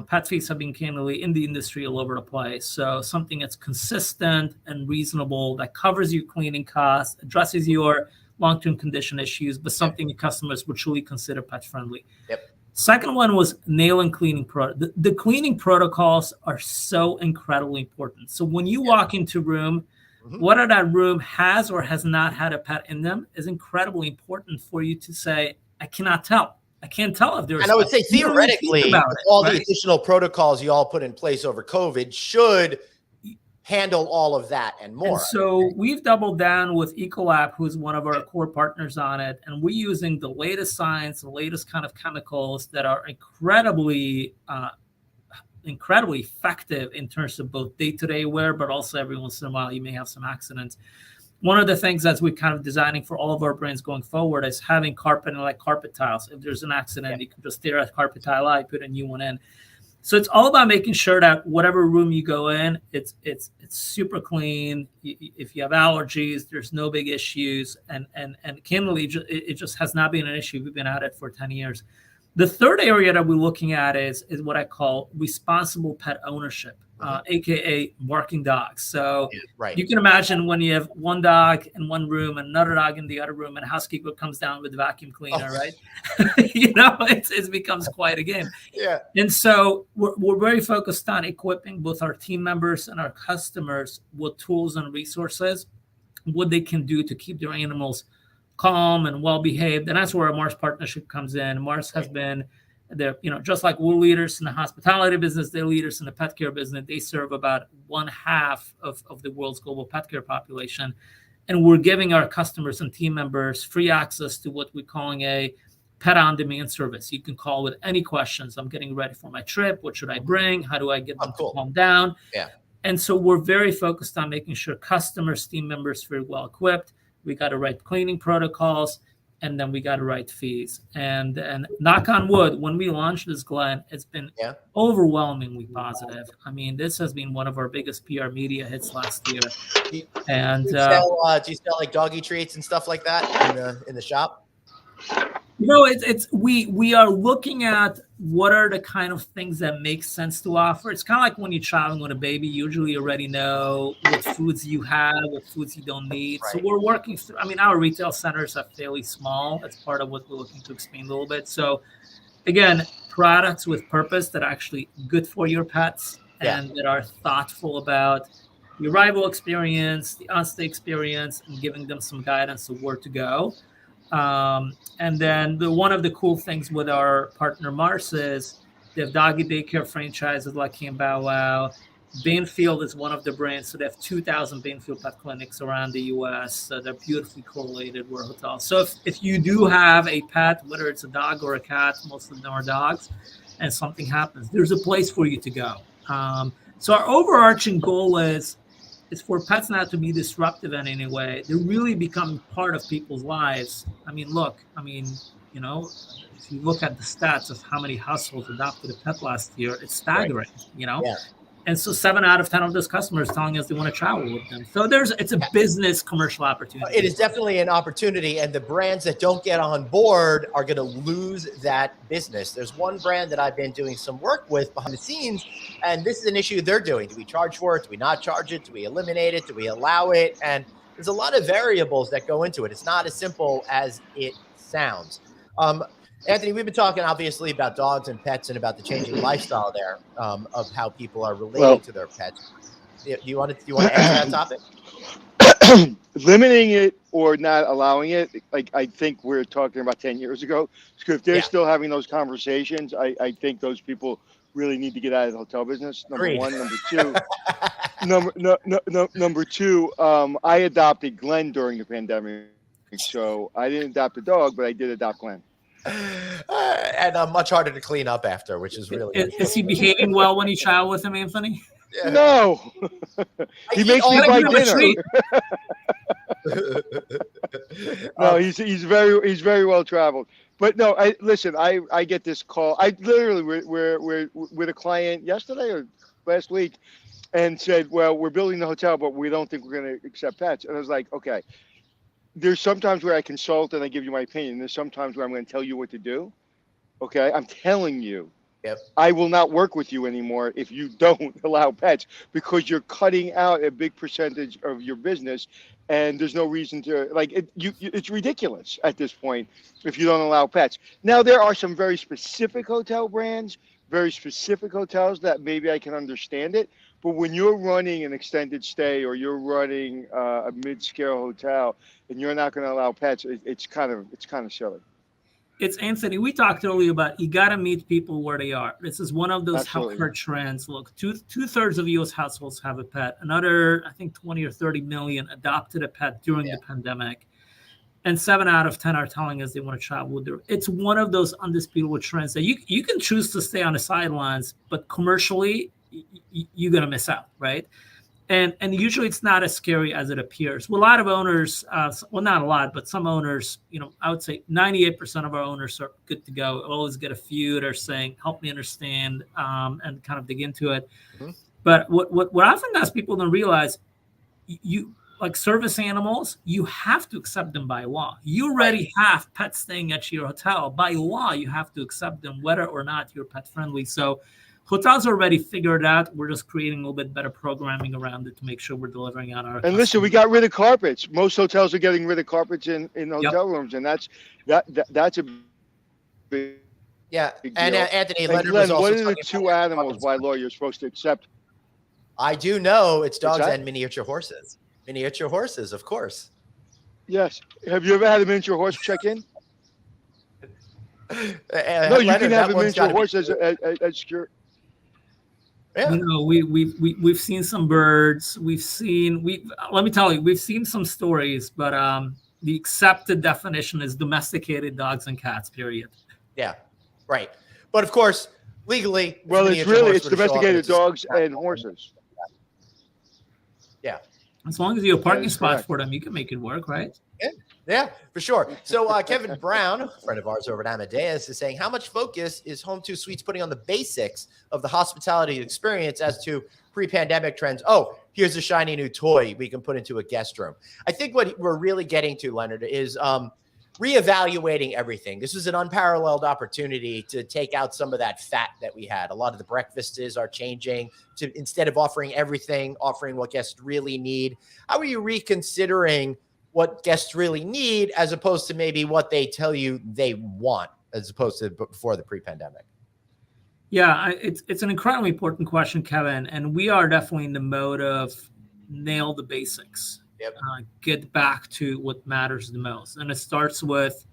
Speaker 3: pet fees have been candidly in the industry all over the place. So something that's consistent and reasonable, that covers your cleaning costs, addresses your long-term condition issues, but something your customers would truly consider pet friendly.
Speaker 1: Yep.
Speaker 3: Second one was nail and cleaning the cleaning protocols are so incredibly important. So when you walk into a room, whether that room has or has not had a pet in them is incredibly important for you to say, I can't tell if there's.
Speaker 1: And I would say theoretically, all the additional protocols you all put in place over COVID should handle all of that and more.
Speaker 3: And so we've doubled down with Ecolab, who's one of our core partners on it. And we're using the latest science, the latest kind of chemicals that are incredibly effective in terms of both day-to-day wear, but also every once in a while you may have some accidents. One of the things that we're kind of designing for all of our brands going forward is having carpet like carpet tiles. If there's an accident, you can just stare at carpet tile out, put a new one in. So it's all about making sure that whatever room you go in, it's super clean. If you have allergies, there's no big issues. And candidly, it just has not been an issue. We've been at it for 10 years. The third area that we're looking at is what I call responsible pet ownership, aka barking dogs. So you can imagine when you have one dog in one room, another dog in the other room, and a housekeeper comes down with the vacuum cleaner, right? It becomes quite a game. Yeah. And so we're very focused on equipping both our team members and our customers with tools and resources, what they can do to keep their animals calm and well-behaved. And that's where our Mars partnership comes in. Mars has been there, just like we're leaders in the hospitality business, they're leaders in the pet care business. They serve about 1/2 of the world's global pet care population. And we're giving our customers and team members free access to what we're calling a pet on-demand service. You can call with any questions. I'm getting ready for my trip. What should I bring? How do I get them to calm down? Yeah. And so we're very focused on making sure customers, team members feel well equipped. We got to write cleaning protocols, and then we got to write fees. And knock on wood, when we launched this, Glenn, it's been overwhelmingly positive. I mean, this has been one of our biggest PR media hits last year. And
Speaker 1: do you sell like doggy treats and stuff like that in the shop?
Speaker 3: We are looking at what are the kind of things that make sense to offer. It's kind of like when you're traveling with a baby, you usually already know what foods you have, what foods you don't need. Right. So we're working through, our retail centers are fairly small. That's part of what we're looking to expand a little bit. So again, products with purpose that are actually good for your pets and that are thoughtful about the arrival experience, the on-stay experience, and giving them some guidance of where to go. And then one of the cool things with our partner Mars is they have doggy daycare franchises like Camp Bow Wow. Banfield is one of the brands, so they have 2,000 Banfield pet clinics around the U.S. So they're beautifully correlated with hotels. So if you do have a pet, whether it's a dog or a cat, most of them are dogs, and something happens, there's a place for you to go. So our overarching goal is for pets not to be disruptive in any way. They really become part of people's lives. If you look at the stats of how many households adopted a pet last year, it's staggering, Yeah. And so 7 out of 10 of those customers telling us they want to travel with them. So it's a business commercial opportunity.
Speaker 1: It is definitely an opportunity, and the brands that don't get on board are going to lose that business. There's one brand that I've been doing some work with behind the scenes, and this is an issue they're doing. Do we charge for it? Do we not charge it? Do we eliminate it? Do we allow it? And there's a lot of variables that go into it. It's not as simple as it sounds. Anthony, we've been talking obviously about dogs and pets and about the changing lifestyle there of how people are relating to their pets. Do you want to answer that topic?
Speaker 2: Limiting it or not allowing it, like I think we're talking about 10 years ago. Because if they're still having those conversations, I think those people really need to get out of the hotel business. Number one. Number two, I adopted Glenn during the pandemic. So I didn't adopt a dog, but I did adopt Glenn.
Speaker 1: And much harder to clean up after, which is really
Speaker 3: is he behaving well when you travel with him, Anthony?
Speaker 2: Yeah. No. He makes me buy dinner. No, he's very well traveled. But no, I get this call. I literally we're with a client yesterday or last week and said, well, we're building the hotel, but we don't think we're going to accept pets. And I was like, okay. There's sometimes where I consult and I give you my opinion. There's sometimes where I'm going to tell you what to do. Okay. I'm telling you
Speaker 1: Yep.
Speaker 2: I will not work with you anymore if you don't allow pets, because you're cutting out a big percentage of your business, and there's no reason to it's ridiculous at this point if you don't allow pets. Now, there are some very specific hotel brands, very specific hotels that maybe I can understand it, but when you're running an extended stay or you're running a mid-scale hotel and you're not going to allow pets, it's kind of silly.
Speaker 3: It's Anthony. We talked earlier about you got to meet people where they are. This is one of those healthcare trends. Look, two-thirds of U.S. households have a pet. Another, I think, 20 or 30 million adopted a pet during the pandemic. And 7 out of 10 are telling us they want to travel with their. It's one of those undisputable trends that you can choose to stay on the sidelines, but commercially, you're going to miss out, right? And usually it's not as scary as it appears. Well, a lot of owners, well, not a lot, but some owners, I would say 98% of our owners are good to go. Always get a few that are saying, help me understand, and kind of dig into it. Mm-hmm. But what oftentimes people don't realize, you like service animals, you have to accept them by law. You already have pets staying at your hotel. By law, you have to accept them whether or not you're pet friendly. So hotels already figured out. We're just creating a little bit better programming around it to make sure we're delivering on our.
Speaker 2: And listen, we got rid of carpets. Most hotels are getting rid of carpets in hotel rooms, and that's a big
Speaker 1: deal. And Anthony,
Speaker 2: Leonard was also what are the two animals by law you're supposed to accept?
Speaker 1: I do know it's dogs and miniature horses. Miniature horses, of course.
Speaker 2: Yes. Have you ever had a miniature horse check in? No, you
Speaker 1: Leonard,
Speaker 2: can have a miniature horse as secure.
Speaker 3: Yeah. We've seen some birds. Let me tell you, we've seen some stories, but the accepted definition is domesticated dogs and cats, period.
Speaker 1: Yeah, right. But of course, legally,
Speaker 2: well, it's domesticated dogs and horses.
Speaker 1: Yeah.
Speaker 3: As long as you have a parking spot for them, you can make it work, right?
Speaker 1: Yeah, for sure. So Kevin Brown, a friend of ours over at Amadeus, is saying, how much focus is Home2 Suites putting on the basics of the hospitality experience as to pre-pandemic trends? Oh, here's a shiny new toy we can put into a guest room. I think what we're really getting to, Leonard, is reevaluating everything. This is an unparalleled opportunity to take out some of that fat that we had. A lot of the breakfasts are changing to, instead of offering everything, offering what guests really need. How are you reconsidering what guests really need as opposed to maybe what they tell you they want as opposed to before the pre-pandemic?
Speaker 3: Yeah, it's an incredibly important question, Kevin. And we are definitely in the mode of nail the basics. Yep. Get back to what matters the most. And it starts with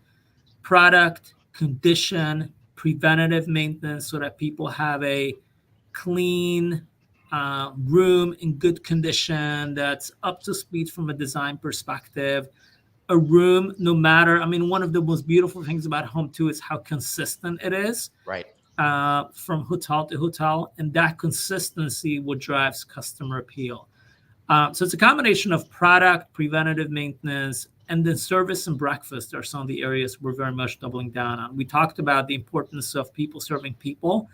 Speaker 3: product, condition, preventative maintenance so that people have a clean room in good condition that's up to speed from a design perspective. A room, no matter, one of the most beautiful things about Home2 is how consistent it is.
Speaker 1: Right.
Speaker 3: From hotel to hotel. And that consistency what drives customer appeal. So it's a combination of product, preventative maintenance, and then service and breakfast are some of the areas we're very much doubling down on. We talked about the importance of people serving people,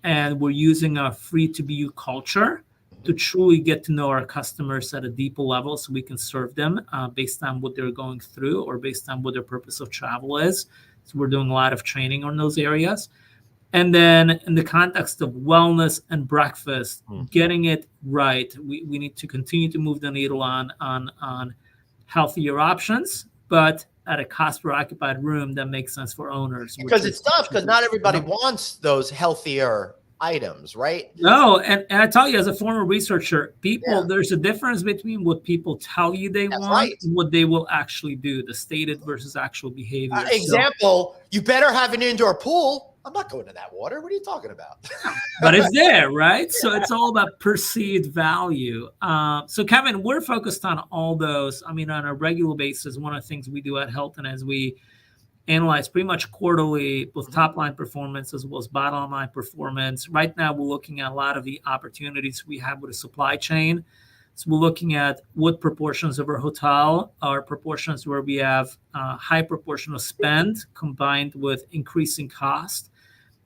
Speaker 3: and we're using our free-to-be-you culture to truly get to know our customers at a deeper level so we can serve them based on what they're going through or based on what their purpose of travel is. So we're doing a lot of training on those areas. And then in the context of wellness and breakfast, getting it right, we need to continue to move the needle on healthier options, but at a cost per occupied room that makes sense for owners.
Speaker 1: Because it's tough because not everybody wants those healthier items, right?
Speaker 3: No, and I tell you, as a former researcher, there's a difference between what people tell you they want and what they will actually do, the stated versus actual behavior.
Speaker 1: Example, you better have an indoor pool. I'm not going to that water. What are you talking about?
Speaker 3: But it's there, right? So it's all about perceived value. So Kevin, we're focused on all those. On a regular basis, one of the things we do at Hilton is we analyze pretty much quarterly both top line performance as well as bottom line performance. Right now, we're looking at a lot of the opportunities we have with the supply chain. So we're looking at what proportions of our hotel are proportions where we have high proportion of spend combined with increasing cost.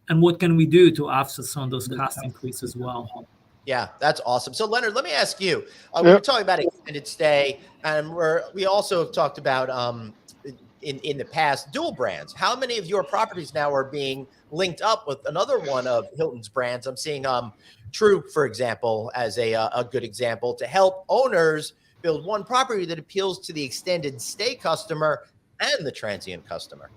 Speaker 3: And what can we do to offset some of those cost increases as well?
Speaker 1: Yeah, that's awesome. So Leonard, let me ask you, we were talking about extended stay, and we also have talked about in the past dual brands. How many of your properties now are being linked up with another one of Hilton's brands? I'm seeing True, for example, as a good example to help owners build one property that appeals to the extended stay customer and the transient customer.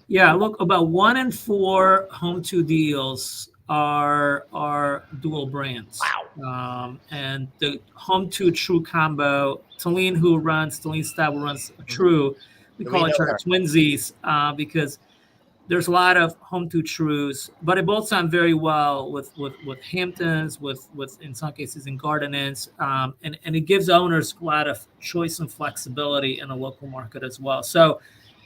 Speaker 3: Yeah, look, about 1 in 4 Home2 deals are dual brands.
Speaker 1: Wow.
Speaker 3: And the Home2 True combo, Talene Staff who runs True, we call each other twinsies because there's a lot of Home2 Trues, but it both sound very well with Hamptons, with in some cases in Garden Inns, and it gives owners a lot of choice and flexibility in a local market as well. So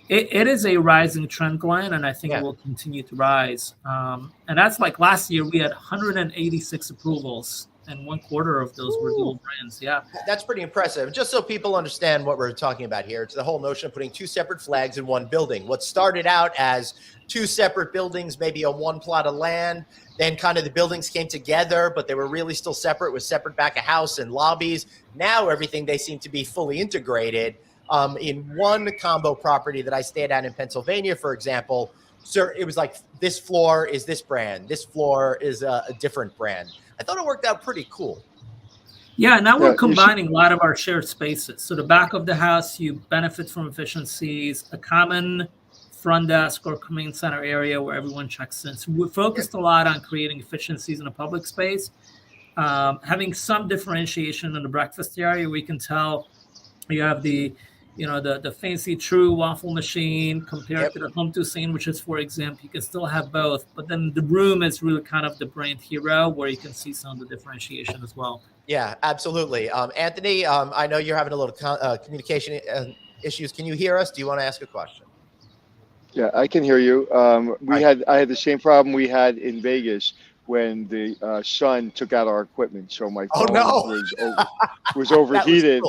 Speaker 3: it is a rising trend, Glenn, and I think it will continue to rise. And that's like last year we had 186 approvals, and 1/4 of those were dual brands. Yeah,
Speaker 1: that's pretty impressive. Just so people understand what we're talking about here, it's the whole notion of putting 2 separate flags in one building. What started out as 2 separate buildings, maybe on one plot of land, then kind of the buildings came together, but they were really still separate with separate back of house and lobbies. Now everything, they seem to be fully integrated. In one combo property that I stayed at in Pennsylvania, for example, sir, it was like this floor is this brand, this floor is a different brand. I thought it worked out pretty cool.
Speaker 3: Yeah, now we're combining a lot of our shared spaces. So the back of the house, you benefit from efficiencies, a common front desk or command center area where everyone checks in. So we focused a lot on creating efficiencies in a public space, having some differentiation in the breakfast area. We can tell you have the fancy True waffle machine compared to the Home2 sandwiches, for example. You can still have both, but then the room is really kind of the brand hero where you can see some of the differentiation as well.
Speaker 1: Yeah, absolutely. Anthony, I know you're having a little communication issues. Can you hear us? Do you want to ask a question?
Speaker 2: Yeah, I can hear you. I had the same problem we had in Vegas when the sun took out our equipment. So my phone was overheated.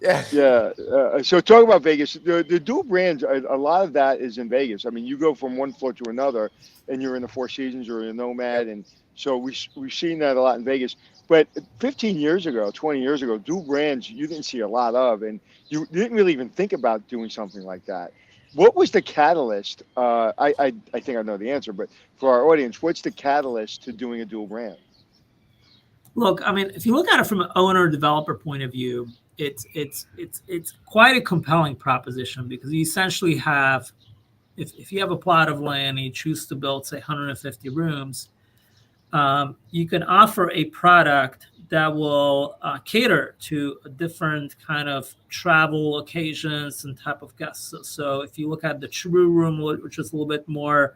Speaker 2: Yeah. So talk about Vegas. The dual brands, a lot of that is in Vegas. I mean, you go from one floor to another and you're in the Four Seasons or in a Nomad. And so we've seen that a lot in Vegas. But 15 years ago, 20 years ago, dual brands, you didn't see a lot of, and you didn't really even think about doing something like that. What was the catalyst? I think I know the answer, but for our audience, what's the catalyst to doing a dual brand?
Speaker 3: Look, I mean, if you look at it from an owner developer point of view, it's quite a compelling proposition because you essentially have, if you have a plot of land and you choose to build, say, 150 rooms, you can offer a product that will cater to a different kind of travel occasions and type of guests. So if you look at the True room, which is a little bit more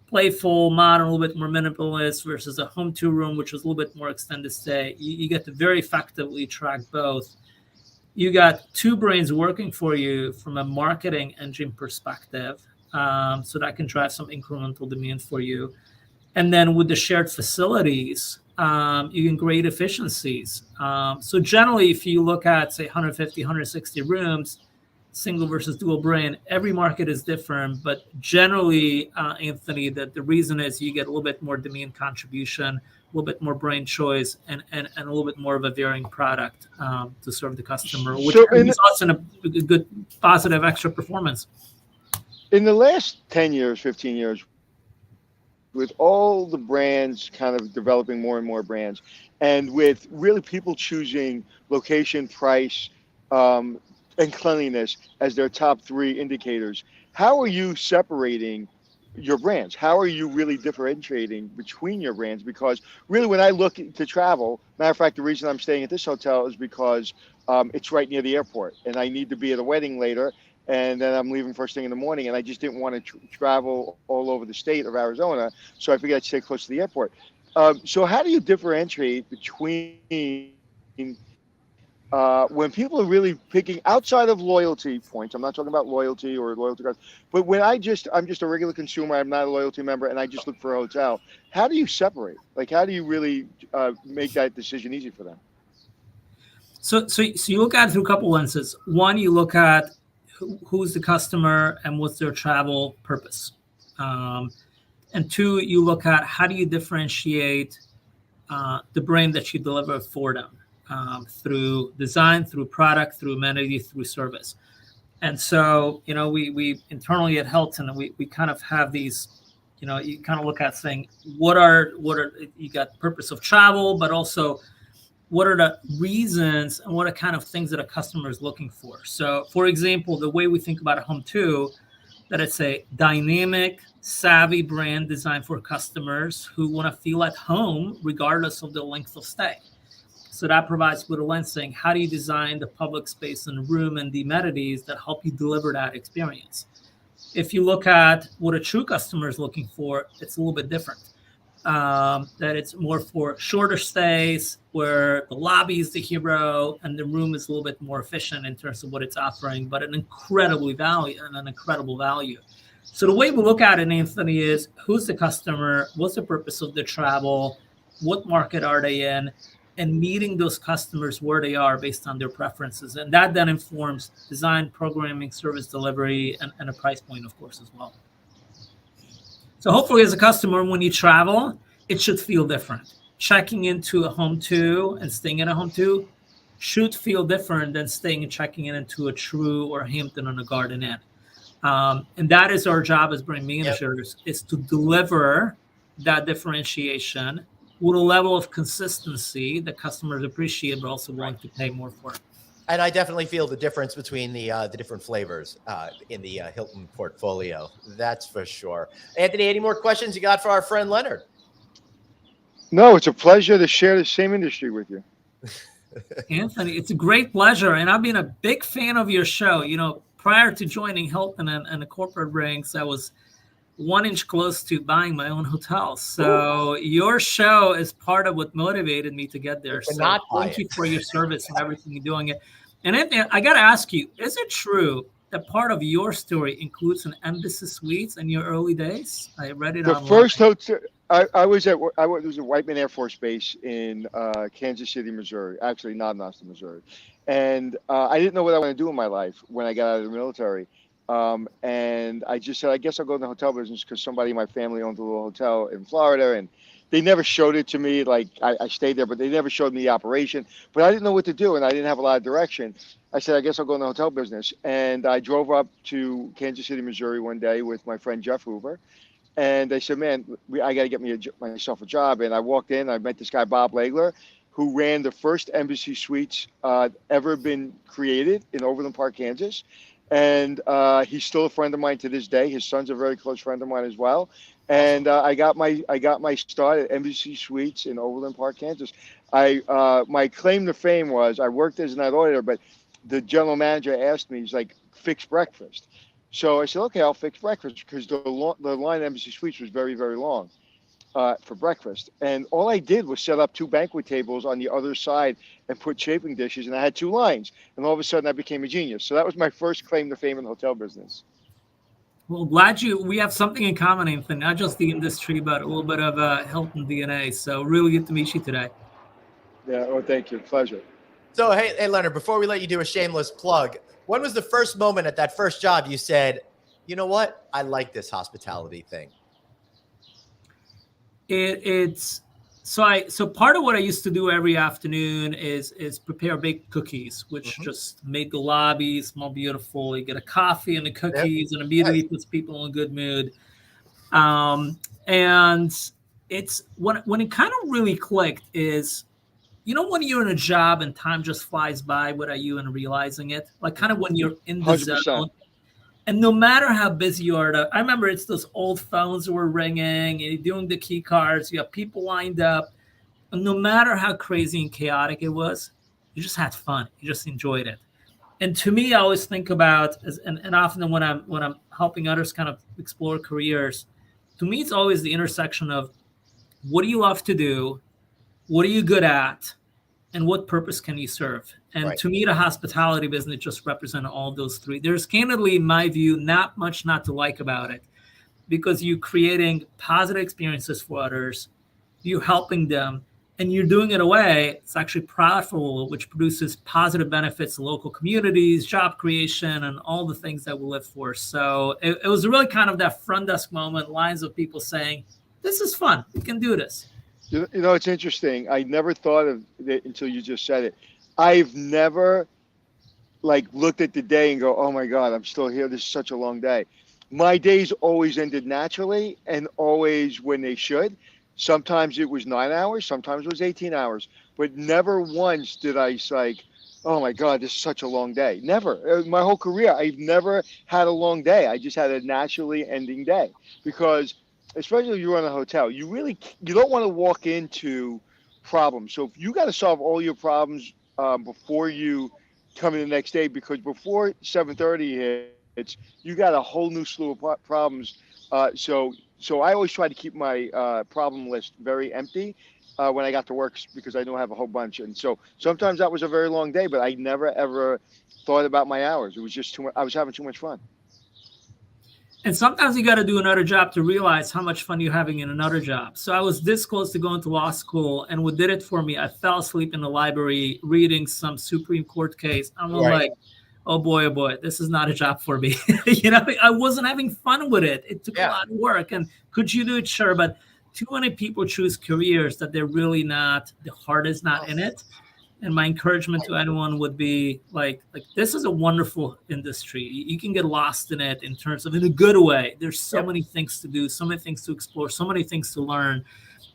Speaker 3: playful, modern, a little bit more minimalist, versus a Home2 room, which is a little bit more extended stay, you get to very effectively track both. You got 2 brains working for you from a marketing engine perspective, so that can drive some incremental demand for you. And then with the shared facilities, you can create efficiencies. So generally, if you look at, say, 150, 160 rooms, single versus dual brand, every market is different. But generally, Anthony, that the reason is you get a little bit more demand contribution, a little bit more brand choice, and a little bit more of a varying product to serve the customer, which results in a good, positive extra performance.
Speaker 2: In the last 10 years, 15 years, with all the brands kind of developing more and more brands, and with really people choosing location, price, and cleanliness as their top 3 indicators, how are you separating your brands? How are you really differentiating between your brands? Because really, when I look to travel, matter of fact, the reason I'm staying at this hotel is because it's right near the airport, and I need to be at a wedding later, and then I'm leaving first thing in the morning, and I just didn't want to travel all over the state of Arizona, so I figured I'd stay close to the airport. So how do you differentiate between when people are really picking outside of loyalty points? I'm not talking about loyalty or loyalty cards, but when I'm just a regular consumer, I'm not a loyalty member, and I just look for a hotel. How do you separate? Like, how do you really make that decision easy for them?
Speaker 3: So you look at it through a couple lenses. One, you look at who's the customer and what's their travel purpose. And 2, you look at how do you differentiate the brand that you deliver for them through design, through product, through amenity, through service. And so, we internally at Hilton, we kind of have these, you kind of look at saying, what are you got purpose of travel, but also what are the reasons and what are kind of things that a customer is looking for. So, for example, the way we think about Home2, that it's a dynamic, savvy brand designed for customers who want to feel at home regardless of the length of stay. So that provides with a lens saying, how do you design the public space and room and the amenities that help you deliver that experience? If you look at what a true customer is looking for, it's a little bit different. That it's more for shorter stays where the lobby is the hero and the room is a little bit more efficient in terms of what it's offering, but an incredible value. So the way we look at it, Anthony, is who's the customer, what's the purpose of the travel, what market are they in, and meeting those customers where they are based on their preferences. And that then informs design, programming, service delivery, and a price point, of course, as well. So hopefully as a customer, when you travel, it should feel different. Checking into a Home2 and staying in a Home2 should feel different than staying and checking into a True or a Hampton or a Garden Inn. And that is our job as brand managers, is to deliver that differentiation with a level of consistency that customers appreciate, but also willing to pay more for it.
Speaker 1: And I definitely feel the difference between the different flavors in the Hilton portfolio. That's for sure. Anthony, any more questions you got for our friend Leonard?
Speaker 2: No, it's a pleasure to share the same industry with you.
Speaker 3: Anthony, it's a great pleasure. And I've been a big fan of your show. Prior to joining Hilton and the corporate ranks, I was 1 inch close to buying my own hotel. So your show is part of what motivated me to get there. So thank you for your service and everything you're doing. And I got to ask you, is it true that part of your story includes an Embassy Suites in your early days? I read it online.
Speaker 2: The first hotel I was at Whiteman Air Force Base in Kansas City, Missouri. Actually, not in Austin, Missouri. And I didn't know what I wanted to do in my life when I got out of the military. And I just said, I guess I'll go in the hotel business because somebody in my family owned a little hotel in Florida, and they never showed it to me. Like I stayed there, but they never showed me the operation. But I didn't know what to do, and I didn't have a lot of direction. I said, I guess I'll go in the hotel business. And I drove up to Kansas City, Missouri one day with my friend Jeff Hoover. And I said, man, I got to get myself a job. And I walked in, I met this guy, Bob Legler, who ran the first Embassy Suites ever been created in Overland Park, Kansas. And he's still a friend of mine to this day. His son's a very close friend of mine as well. And I got my start at Embassy Suites in Overland Park, Kansas. My claim to fame was I worked as a night auditor, but the general manager asked me, he's like, fix breakfast. So I said, okay, I'll fix breakfast, because the line at Embassy Suites was very, very long for breakfast. And all I did was set up 2 banquet tables on the other side and put chafing dishes, and I had 2 lines. And all of a sudden I became a genius. So that was my first claim to fame in the hotel business.
Speaker 3: Well, glad we have something in common, Anthony, not just the industry, but a little bit of Hilton DNA. So really good to meet you today.
Speaker 2: Yeah, oh, thank you. Pleasure.
Speaker 1: So, hey, Leonard, before we let you do a shameless plug, when was the first moment at that first job you said, you know what, I like this hospitality thing?
Speaker 3: So part of what I used to do every afternoon is prepare baked cookies, which just make the lobbies more beautiful. You get a coffee and the cookies, and immediately puts people in a good mood. And it's when it kind of really clicked is, when you're in a job and time just flies by without you and realizing it, like kind of when you're in the
Speaker 2: 100%.
Speaker 3: zone. And no matter how busy you are, I remember it's those old phones that were ringing, and you're doing the key cards, you have people lined up. And no matter how crazy and chaotic it was, you just had fun. You just enjoyed it. And to me, I always think about, and often when I'm helping others kind of explore careers, to me, it's always the intersection of what do you love to do, what are you good at, and what purpose can you serve? And to me, the hospitality business just represents all those 3. There's candidly, in my view, not much not to like about it, because you're creating positive experiences for others, you're helping them, and you're doing it in a way it's actually profitable, which produces positive benefits to local communities, job creation, and all the things that we live for. So it was really kind of that front desk moment, lines of people saying, this is fun, we can do this.
Speaker 2: It's interesting. I never thought of it until you just said it. I've never like looked at the day and go, oh my God, I'm still here. This is such a long day. My days always ended naturally and always when they should. Sometimes it was 9 hours, sometimes it was 18 hours, but never once did I like, oh my God, this is such a long day. Never. My whole career, I've never had a long day. I just had a naturally ending day because especially if you run a hotel, you don't want to walk into problems. So if you got to solve all your problems before you come in the next day, because before 7:30 hits, you got a whole new slew of problems. So I always try to keep my problem list very empty when I got to work because I know I have a whole bunch. And so sometimes that was a very long day, but I never ever thought about my hours. It was just too much. I was having too much fun.
Speaker 3: And sometimes you got to do another job to realize how much fun you're having in another job. So I was this close to going to law school, and what did it for me, I fell asleep in the library reading some Supreme Court case. I'm like, oh boy, this is not a job for me. I wasn't having fun with it. It took a lot of work. And could you do it? Sure. But too many people choose careers that they're really not, the heart is not in it. And my encouragement to anyone would be like this is a wonderful industry. You can get lost in it in terms of in a good way. There's so many things to do, so many things to explore, so many things to learn.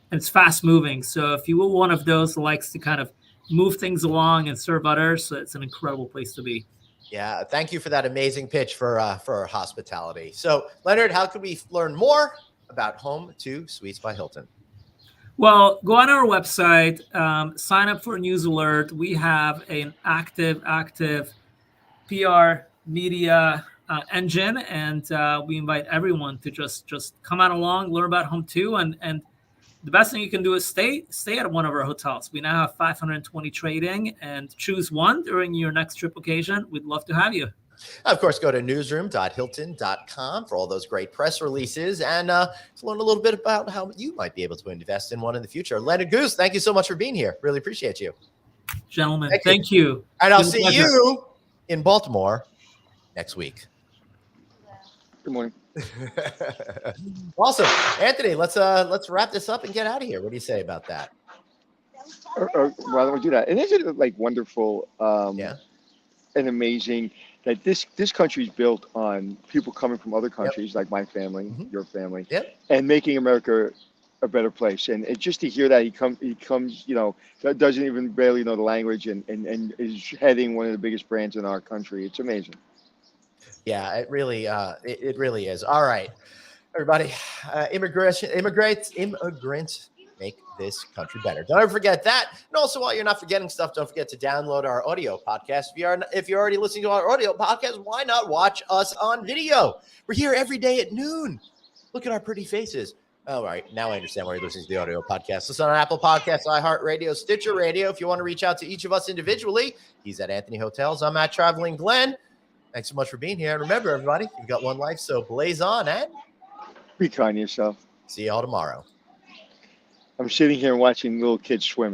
Speaker 3: And it's fast moving. So if you were one of those who likes to kind of move things along and serve others, it's an incredible place to be.
Speaker 1: Yeah, thank you for that amazing pitch for hospitality. So, Leonard, how can we learn more about Home2 Suites by Hilton?
Speaker 3: Well, go on our website, sign up for a news alert. We have an active PR media engine, and we invite everyone to just come on along, learn about Home2, and the best thing you can do is stay at one of our hotels. We now have 520 trading, and choose one during your next trip occasion. We'd love to have you.
Speaker 1: Of course, go to newsroom.hilton.com for all those great press releases and to learn a little bit about how you might be able to invest in one in the future. Leonard Gooz, thank you so much for being here. Really appreciate you.
Speaker 3: Gentlemen, thank you.
Speaker 1: And I'll see you in Baltimore next week.
Speaker 2: Good morning.
Speaker 1: Awesome. Anthony, let's wrap this up and get out of here. What do you say about that?
Speaker 2: Why don't we do that? And isn't it like wonderful and amazing that this country is built on people coming from other countries, like my family, your family, and making America a better place. And just to hear that he comes, doesn't even barely know the language and is heading one of the biggest brands in our country. It's amazing.
Speaker 1: Yeah, it really is. All right, everybody, immigrants make this country better. Don't ever forget that. And also, while you're not forgetting stuff, don't forget to download our audio podcast. If you're already listening to our audio podcast, why not watch us on video? We're here every day at noon. Look at our pretty faces. All right, now I understand why you're listening to the audio podcast. Listen on Apple Podcasts, iHeartRadio, Stitcher Radio. If you want to reach out to each of us individually, he's at Anthony Hotels. I'm at Traveling Glenn. Thanks so much for being here. And remember, everybody, you've got one life, so blaze on and
Speaker 2: be kind to yourself.
Speaker 1: See you all tomorrow.
Speaker 2: I'm sitting here watching little kids swimming.